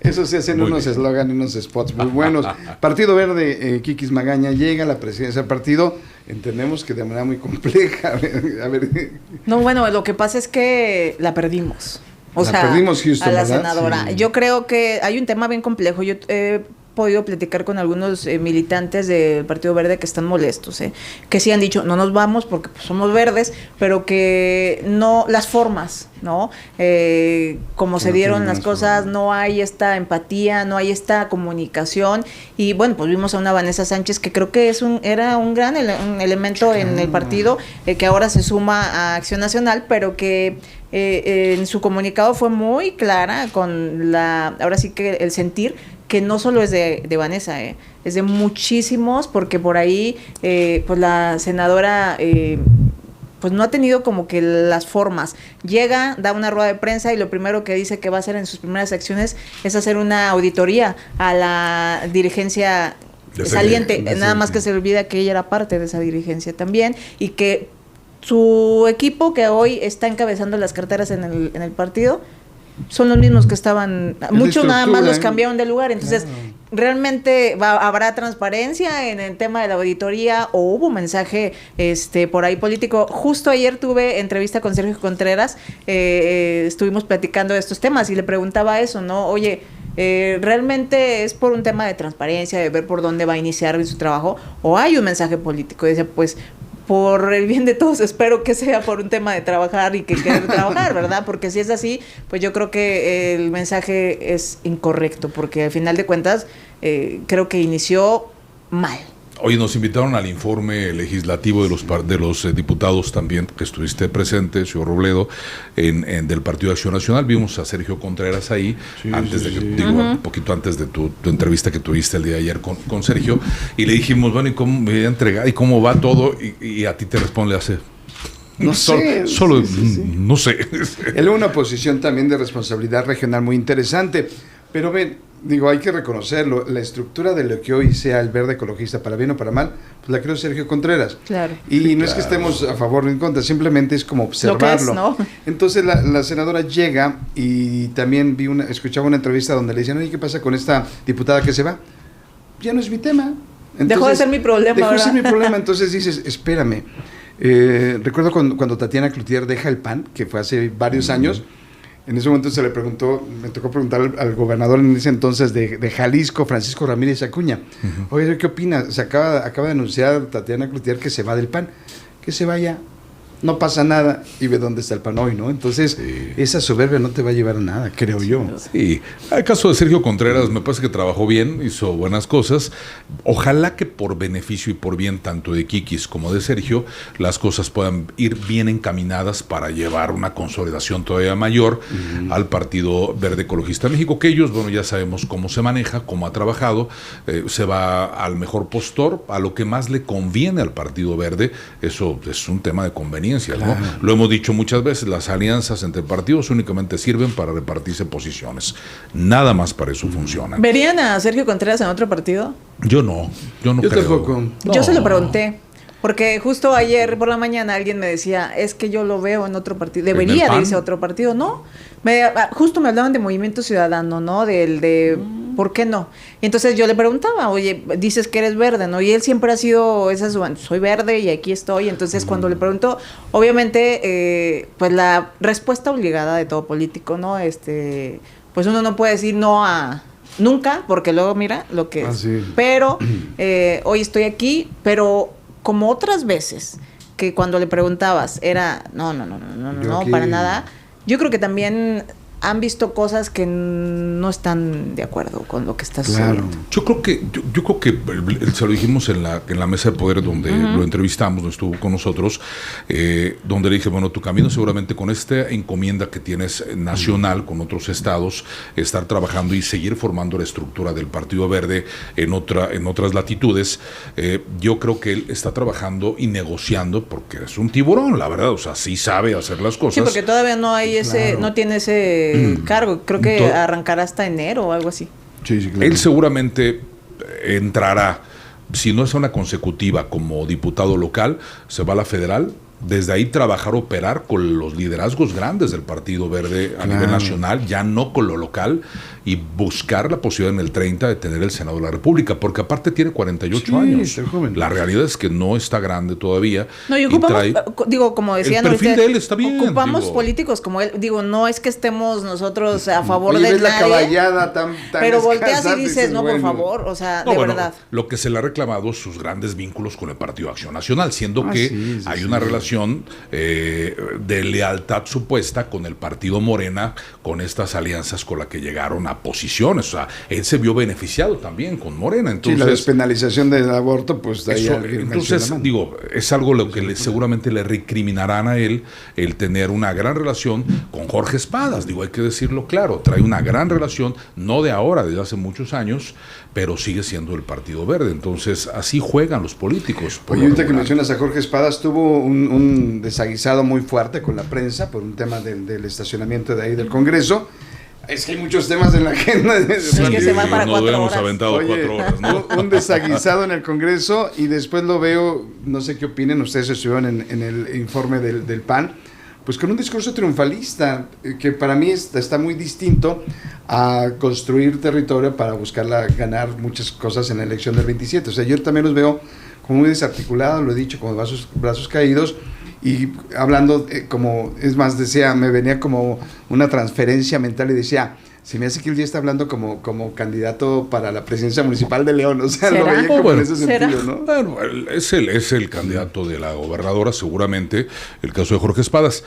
Eso se hacen unos eslogan y unos spots muy buenos. Partido Verde, Kikis Magaña llega a la presidencia del partido. Entendemos que de manera muy compleja. A ver. No, bueno, lo que pasa es que la perdimos. Perdimos, Houston, a la ¿verdad? senadora. Sí. Yo creo que hay un tema bien complejo. Yo podido platicar con algunos militantes del Partido Verde que están molestos, que sí han dicho, no nos vamos porque pues, somos verdes, pero que no, las formas, ¿no? Como se dieron las cosas, no hay esta empatía, no hay esta comunicación, y bueno, pues vimos a una Vanessa Sánchez que creo que era un gran elemento en el partido, que ahora se suma a Acción Nacional, pero que en su comunicado fue muy clara con ahora sí que el sentir, que no solo es de Vanessa, es de muchísimos, porque por ahí pues la senadora pues no ha tenido como que las formas. Llega, da una rueda de prensa y lo primero que dice que va a hacer en sus primeras acciones es hacer una auditoría a la dirigencia saliente, nada más que se olvida que ella era parte de esa dirigencia también, y que su equipo que hoy está encabezando las carteras en el partido son los mismos que estaban, muchos nada más los cambiaron de lugar, entonces realmente habrá transparencia en el tema de la auditoría, o hubo mensaje por ahí político. Justo ayer tuve entrevista con Sergio Contreras, estuvimos platicando de estos temas y le preguntaba eso, ¿no? Oye, ¿realmente es por un tema de transparencia, de ver por dónde va a iniciar su trabajo, o hay un mensaje político? Y dice, pues por el bien de todos, espero que sea por un tema de trabajar y que querer trabajar, ¿verdad? Porque si es así, pues yo creo que el mensaje es incorrecto, porque al final de cuentas creo que inició mal. Oye, nos invitaron al informe legislativo de los diputados también, que estuviste presente, señor Robledo, del Partido de Acción Nacional. Vimos a Sergio Contreras ahí, un poquito antes de tu entrevista que tuviste el día de ayer con Sergio, y le dijimos, bueno, ¿y cómo me voy a entregar? ¿Y cómo va todo? Y a ti te responde hace... No sé. No sé. Él es una posición también de responsabilidad regional muy interesante, pero hay que reconocerlo, la estructura de lo que hoy sea el Verde Ecologista, para bien o para mal, pues la creó Sergio Contreras. Claro. Y no es que estemos a favor o en contra, simplemente es como observarlo. Lo que es, ¿no? Entonces la senadora llega, y también escuchaba una entrevista donde le decían, oye, ¿qué pasa con esta diputada que se va? Ya no es mi tema. Entonces, dejó de ser mi problema. Dejó de ¿verdad? ser mi problema, entonces dices, espérame. Recuerdo cuando Tatiana Cloutier deja el PAN, que fue hace varios años, en ese momento se le preguntó, me tocó preguntar al gobernador en ese entonces de Jalisco, Francisco Ramírez Acuña, oye, ¿qué opina? Se acaba de anunciar Tatiana Cloutier que se va del PAN, que se vaya, no pasa nada, y ve dónde está el PAN hoy, ¿no? Entonces, esa soberbia no te va a llevar a nada, creo yo. Sí, el caso de Sergio Contreras me parece que trabajó bien, hizo buenas cosas. Ojalá que por beneficio y por bien tanto de Kikis como de Sergio, las cosas puedan ir bien encaminadas para llevar una consolidación todavía mayor al Partido Verde Ecologista de México, que ellos, bueno, ya sabemos cómo se maneja, cómo ha trabajado, se va al mejor postor, a lo que más le conviene al Partido Verde. Eso es un tema de conveniencia. Claro. ¿No? Lo hemos dicho muchas veces, las alianzas entre partidos únicamente sirven para repartirse posiciones. Nada más para eso funcionan. ¿Verían a Sergio Contreras en otro partido? Yo no creo. Tampoco. No. Yo se lo pregunté. Porque justo ayer por la mañana alguien me decía, es que yo lo veo en otro partido, debería de irse a otro partido, ¿no? Justo me hablaban de Movimiento Ciudadano, ¿no? ¿Por qué no? Y entonces yo le preguntaba, oye, dices que eres verde, ¿no? Y él siempre ha sido, soy verde y aquí estoy. Entonces cuando le pregunto, obviamente, pues la respuesta obligada de todo político, ¿no? Pues uno no puede decir no a... Nunca, porque luego mira lo que es. Sí. Pero hoy estoy aquí, pero... Como otras veces, que cuando le preguntabas era, no, para nada. Yo creo que también han visto cosas que no están de acuerdo con lo que está sucediendo. Yo creo que se lo dijimos en la mesa de poder donde lo entrevistamos, estuvo con nosotros, donde le dije, bueno, tu camino seguramente con esta encomienda que tienes nacional con otros estados, estar trabajando y seguir formando la estructura del Partido Verde en otras latitudes. Yo creo que él está trabajando y negociando porque es un tiburón, la verdad, o sea, sí sabe hacer las cosas. Sí, porque todavía no hay no tiene ese cargo, creo que arrancará hasta enero o algo así. Sí, claro. Él seguramente entrará, si no es una consecutiva como diputado local, se va a la federal, desde ahí trabajar, operar con los liderazgos grandes del Partido Verde a nivel nacional, ya no con lo local, y buscar la posibilidad en el 30 de tener el Senado de la República, porque aparte tiene 48 años. La realidad es que no está grande todavía. No, y ocupamos, como decían, el perfil de él está bien. Ocupamos políticos como él. No es que estemos nosotros a favor de nadie. La caballada tan pero volteas y dices, no, por favor, o sea, de verdad. Lo que se le ha reclamado sus grandes vínculos con el Partido Acción Nacional, siendo que hay una relación de lealtad supuesta con el partido Morena, con estas alianzas con las que llegaron a posiciones. O sea, él se vio beneficiado también con Morena. Entonces, la despenalización del aborto, pues de ahí entonces, es algo lo que seguramente le recriminarán a él, el tener una gran relación con Jorge Espadas. Hay que decirlo claro, trae una gran relación, no de ahora, desde hace muchos años, pero sigue siendo el Partido Verde. Entonces, así juegan los políticos. Oye, ahorita que mencionas a Jorge Espadas, tuvo un desaguisado muy fuerte con la prensa por un tema del estacionamiento de ahí del Congreso. Es que hay muchos temas en la agenda. Que se va para 4 horas. Aventado 4 horas, ¿no? Un desaguisado en el Congreso y después lo veo, no sé qué opinen, ustedes estuvieron en el informe del PAN, pues con un discurso triunfalista que para mí está muy distinto a construir territorio para ganar muchas cosas en la elección del 27. O sea, yo también los veo como muy desarticulados, lo he dicho, como brazos caídos, y hablando me venía como una transferencia mental y decía, se me hace que él ya está hablando como candidato para la presidencia municipal de León, o sea, ¿será? Lo veía como en ese sentido, ¿no? Bueno, es el candidato de la gobernadora, seguramente, el caso de Jorge Espadas.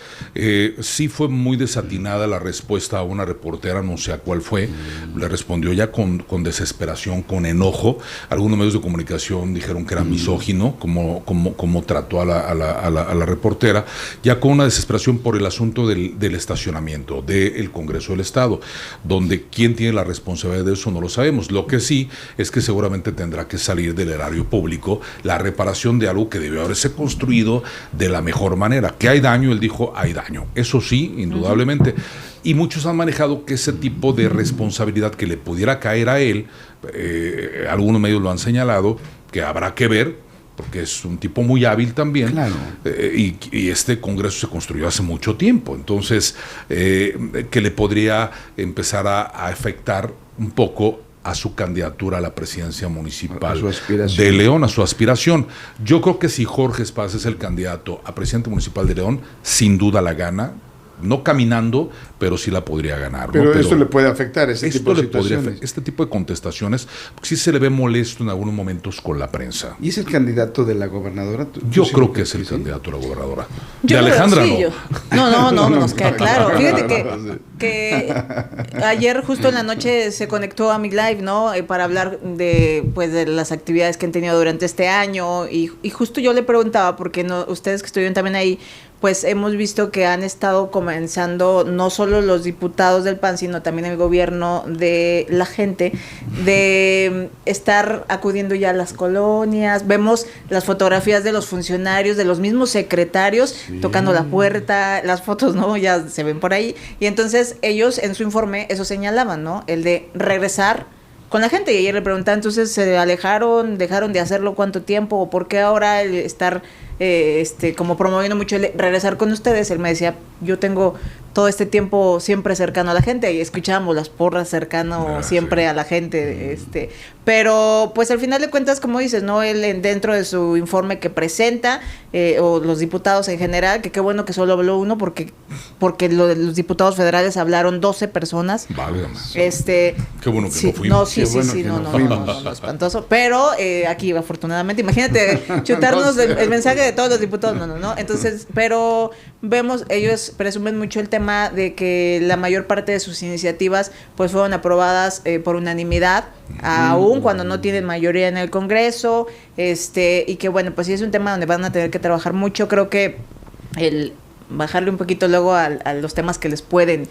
Sí fue muy desatinada la respuesta a una reportera, no sé a cuál fue, le respondió ya con desesperación, con enojo. Algunos medios de comunicación dijeron que era misógino, como trató a la reportera, ya con una desesperación por el asunto del estacionamiento del Congreso del Estado, donde quién tiene la responsabilidad de eso no lo sabemos. Lo que sí es que seguramente tendrá que salir del erario público la reparación de algo que debió haberse construido de la mejor manera. Que hay daño, él dijo, hay daño. Eso sí, indudablemente. Y muchos han manejado que ese tipo de responsabilidad que le pudiera caer a él, algunos medios lo han señalado, que habrá que ver, porque es un tipo muy hábil también, claro. Y este Congreso se construyó hace mucho tiempo, entonces que le podría empezar a afectar un poco a su candidatura a la presidencia municipal a de León, a su aspiración. Yo creo que si Jorge Espadas es el candidato a presidente municipal de León, sin duda la gana, no caminando, pero sí la podría ganar. Pero, ¿no? Esto le puede afectar, este tipo de situaciones. Este tipo de contestaciones, porque sí se le ve molesto en algunos momentos con la prensa. ¿Y es el candidato de la gobernadora? Yo creo que es el candidato a la gobernadora. Yo de Alejandra, sí, no. No, nos queda claro. Fíjate que ayer justo en la noche se conectó a mi live, ¿no? Para hablar de las actividades que han tenido durante este año y justo yo le preguntaba, porque ustedes que estuvieron también ahí, pues hemos visto que han estado comenzando no solo los diputados del PAN, sino también el gobierno de la gente, de estar acudiendo ya a las colonias. Vemos las fotografías de los funcionarios, de los mismos secretarios, tocando la puerta, las fotos, ¿no? Ya se ven por ahí. Y entonces ellos en su informe eso señalaban, ¿no? El de regresar con la gente. Y ayer le preguntaba, entonces, ¿se alejaron, dejaron de hacerlo cuánto tiempo? ¿O por qué ahora el estar como promoviendo mucho el regresar con ustedes? Él me decía, yo tengo todo este tiempo siempre cercano a la gente y escuchábamos las porras cercano siempre a la gente, pero pues al final de cuentas, como dices, ¿no? Él dentro de su informe que presenta, o los diputados en general, que qué bueno que solo habló uno, porque los diputados federales hablaron 12 personas. Válgame. Qué bueno que no fuimos. No, espantoso, pero aquí afortunadamente, imagínate chutarnos el mensaje de todos los diputados, no, entonces, pero vemos, ellos presumen mucho el tema de que la mayor parte de sus iniciativas pues fueron aprobadas por unanimidad, aún cuando no tienen mayoría en el Congreso, y que bueno, pues sí es un tema donde van a tener que trabajar mucho. Creo que el bajarle un poquito luego a los temas que les pueden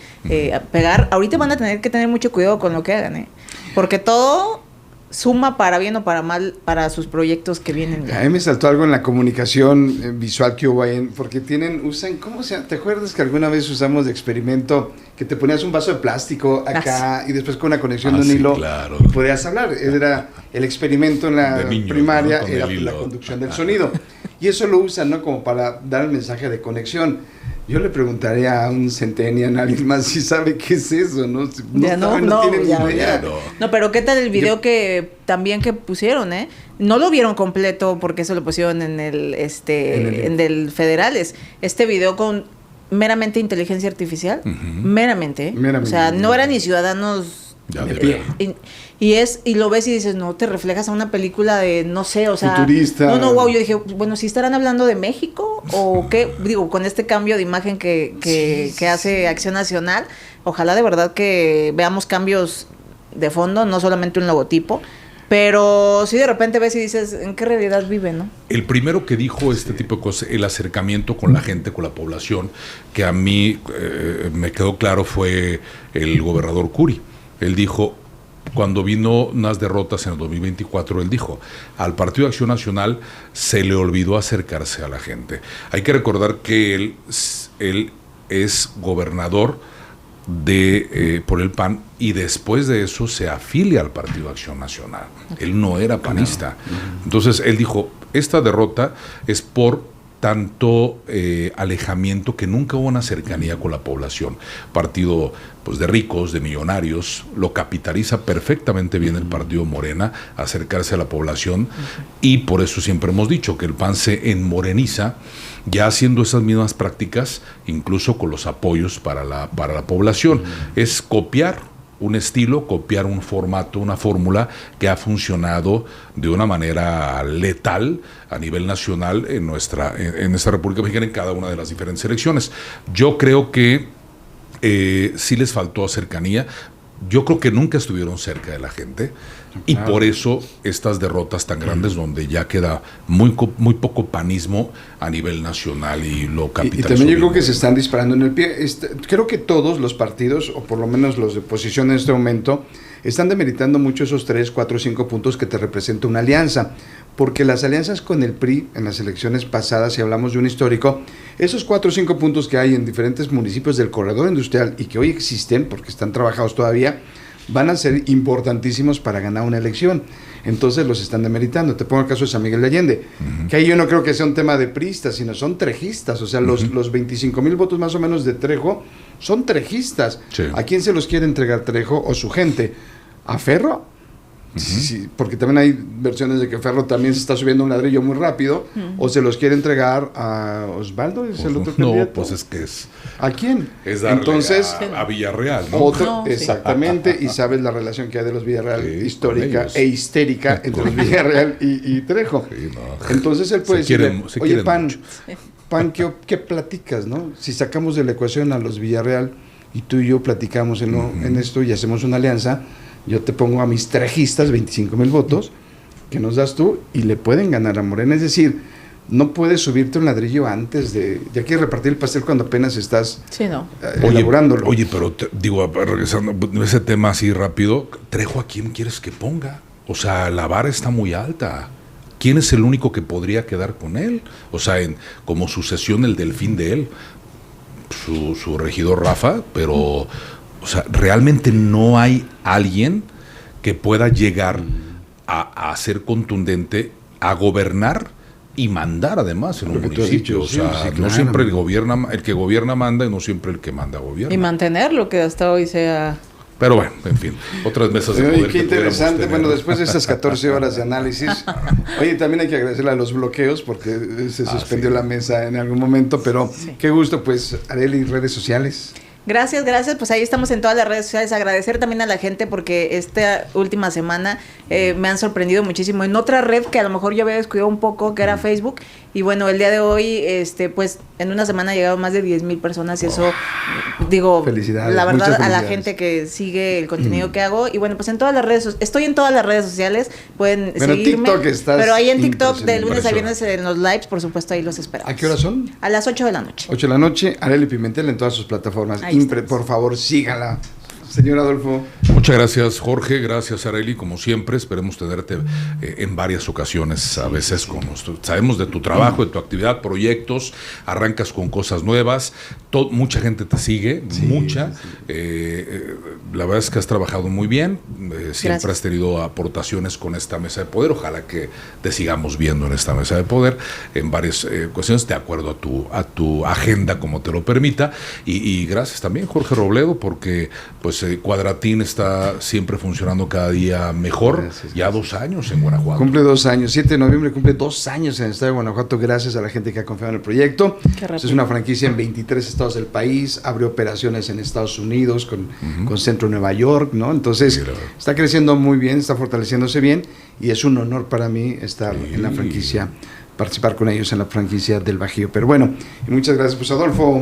pegar, ahorita van a tener que tener mucho cuidado con lo que hagan, porque todo suma para bien o para mal para sus proyectos que vienen. A mí me saltó algo en la comunicación visual que hubo ahí, porque usan, ¿cómo se llama? ¿Te acuerdas que alguna vez usamos de experimento que te ponías un vaso de plástico acá y después con una conexión de un hilo claro. y podías hablar? Era el experimento en la niños, primaria, ¿no? era la conducción del sonido. Y eso lo usan, ¿no? Como para dar el mensaje de conexión. Yo le preguntaré a un centennial, a alguien más, si sabe qué es eso, ¿no? No tiene ni idea. No, pero ¿qué tal el video que pusieron, No lo vieron completo porque eso lo pusieron en el Federales. Este video con meramente inteligencia artificial, meramente. O sea, no eran ni ciudadanos de pie. Y lo ves y dices, no, te reflejas a una película de, no sé, o sea... Futurista. Wow, yo dije, bueno, ¿sí estarán hablando de México? ¿O qué? Digo, con este cambio de imagen que hace Acción Nacional, ojalá de verdad que veamos cambios de fondo, no solamente un logotipo, pero sí de repente ves y dices, ¿en qué realidad vive, no? El primero que dijo este tipo de cosas, el acercamiento con la gente, con la población, que a mí me quedó claro, fue el gobernador Curi. Él dijo, cuando vino unas derrotas en el 2024, él dijo, al Partido de Acción Nacional se le olvidó acercarse a la gente. Hay que recordar que él es gobernador por el PAN y después de eso se afilia al Partido de Acción Nacional. Él no era panista. Entonces él dijo, esta derrota es por tanto alejamiento, que nunca hubo una cercanía con la población. Partido pues de ricos, de millonarios, lo capitaliza perfectamente bien el partido Morena, acercarse a la población, y por eso siempre hemos dicho que el PAN se enmoreniza, ya haciendo esas mismas prácticas, incluso con los apoyos para la población. Es copiar un estilo, copiar un formato, una fórmula que ha funcionado de una manera letal a nivel nacional en nuestra República Mexicana, en cada una de las diferentes elecciones. Yo creo que sí les faltó cercanía. Yo creo que nunca estuvieron cerca de la gente, y por eso estas derrotas tan grandes, donde ya queda muy poco panismo a nivel nacional y lo capitalizó. Y también yo creo que se están disparando en el pie. Creo que todos los partidos, o por lo menos los de oposición en este momento, están demeritando mucho esos 3, 4, 5 puntos que te representa una alianza, porque las alianzas con el PRI en las elecciones pasadas, si hablamos de un histórico, esos 4 o 5 puntos que hay en diferentes municipios del corredor industrial y que hoy existen, porque están trabajados todavía, van a ser importantísimos para ganar una elección. Entonces los están demeritando. Te pongo el caso de San Miguel de Allende, que ahí yo no creo que sea un tema de priistas, sino son trejistas. O sea, los 25,000 votos más o menos de Trejo son trejistas. Sí. ¿A quién se los quiere entregar Trejo o su gente? ¿A Ferro? Sí, porque también hay versiones de que Ferro también se está subiendo un ladrillo muy rápido, o se los quiere entregar a Osvaldo, es el otro candidato. No, pues es que es... ¿A quién? Es darle entonces a Villarreal, ¿no? Otro, No, sí. exactamente, y sabes la relación que hay de los Villarreal Sí, histórica con ellos. e histérica entre los Villarreal y Trejo. Sí, no. Entonces él puede Se quieren- decirle, se oye, quieren Pan, mucho. Pan, ¿qué platicas, no? Si sacamos de la ecuación a los Villarreal y tú y yo platicamos en esto y hacemos una alianza, yo te pongo a mis trejistas 25,000 votos que nos das tú y le pueden ganar a Morena. Es decir, no puedes subirte un ladrillo antes de... Ya quieres repartir el pastel cuando apenas estás Sí, no. elaborándolo. Oye, pero digo, regresando a ese tema así rápido, Trejo, ¿a quién quieres que ponga? O sea, la vara está muy alta. ¿Quién es el único que podría quedar con él? O sea, como sucesión, el delfín de él, su regidor Rafa, pero, o sea, realmente no hay alguien que pueda llegar a ser contundente, a gobernar y mandar además en un Lo que tú has municipio. dicho, O sea, sí, no claro. siempre el que gobierna manda y no siempre el que manda gobierna. Y mantener lo que hasta hoy sea... Pero bueno, en fin, otras mesas de Oye, poder qué que pudiéramos interesante. tener. Bueno, después de esas 14 horas de análisis, oye, también hay que agradecerle a los bloqueos porque se suspendió sí. la mesa en algún momento, pero qué gusto, pues, Arely, redes sociales. Gracias, pues ahí estamos en todas las redes sociales. Agradecer también a la gente porque esta última semana me han sorprendido muchísimo en otra red que a lo mejor yo había descuidado un poco, que era Facebook. Y bueno, el día de hoy, pues en una semana llegaron más de 10,000 personas y eso, digo, Felicidades, la verdad muchas a la felicidades. gente que sigue el contenido que hago. Y bueno, pues en todas las redes, estoy en todas las redes sociales, pueden Bueno, seguirme. TikTok estás pero ahí en TikTok de impresionante. lunes a viernes en los lives, por supuesto, ahí los esperamos. ¿A qué hora son? A las 8 de la noche. 8 de la noche, Arely Pimentel en todas sus plataformas. Ahí estamos. Por favor, sígala. Señor Adolfo. Muchas gracias, Jorge. Gracias, Arely. Como siempre, esperemos tenerte en varias ocasiones. A veces sabemos de tu trabajo, de tu actividad, proyectos, arrancas con cosas nuevas. Mucha gente te sigue, mucha. La verdad es que has trabajado muy bien. Siempre Gracias. has tenido aportaciones con esta mesa de poder. Ojalá que te sigamos viendo en esta mesa de poder en varias cuestiones, de acuerdo a tu agenda, como te lo permita. Y gracias también, Jorge Robledo, porque pues Cuadratín está siempre funcionando cada día mejor. Gracias, ya 2 años en Guanajuato. Cumple 2 años, 7 de noviembre cumple 2 años en el estado de Guanajuato, gracias a la gente que ha confiado en el proyecto. Qué rápido. Es una franquicia en 23 estados del país, abre operaciones en Estados Unidos, con centro en Nueva York, ¿no? Entonces, Sí, la verdad. está creciendo muy bien, está fortaleciéndose bien, y es un honor para mí estar en la franquicia, participar con ellos en la franquicia del Bajío. Pero bueno, y muchas gracias, pues Adolfo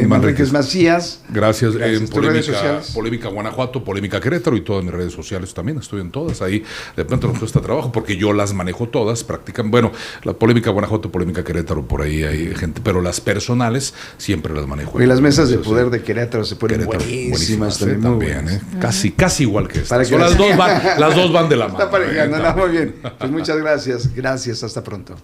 Manríquez Macías. Gracias. En Tus redes sociales. Polémica Guanajuato, Polémica Querétaro y todas mis redes sociales también. Estoy en todas. Ahí de pronto nos cuesta trabajo porque yo las manejo todas. Practican, bueno, la Polémica Guanajuato, Polémica Querétaro, por ahí hay gente, pero las personales siempre las manejo. Y las mesas de Entonces, poder de Querétaro se ponen Querétaro, buenísimas también, muy también, buenas. Casi igual que esta. Para que Las dos van de la mano. Está parejando, no, También. muy bien. Pues muchas gracias, hasta pronto.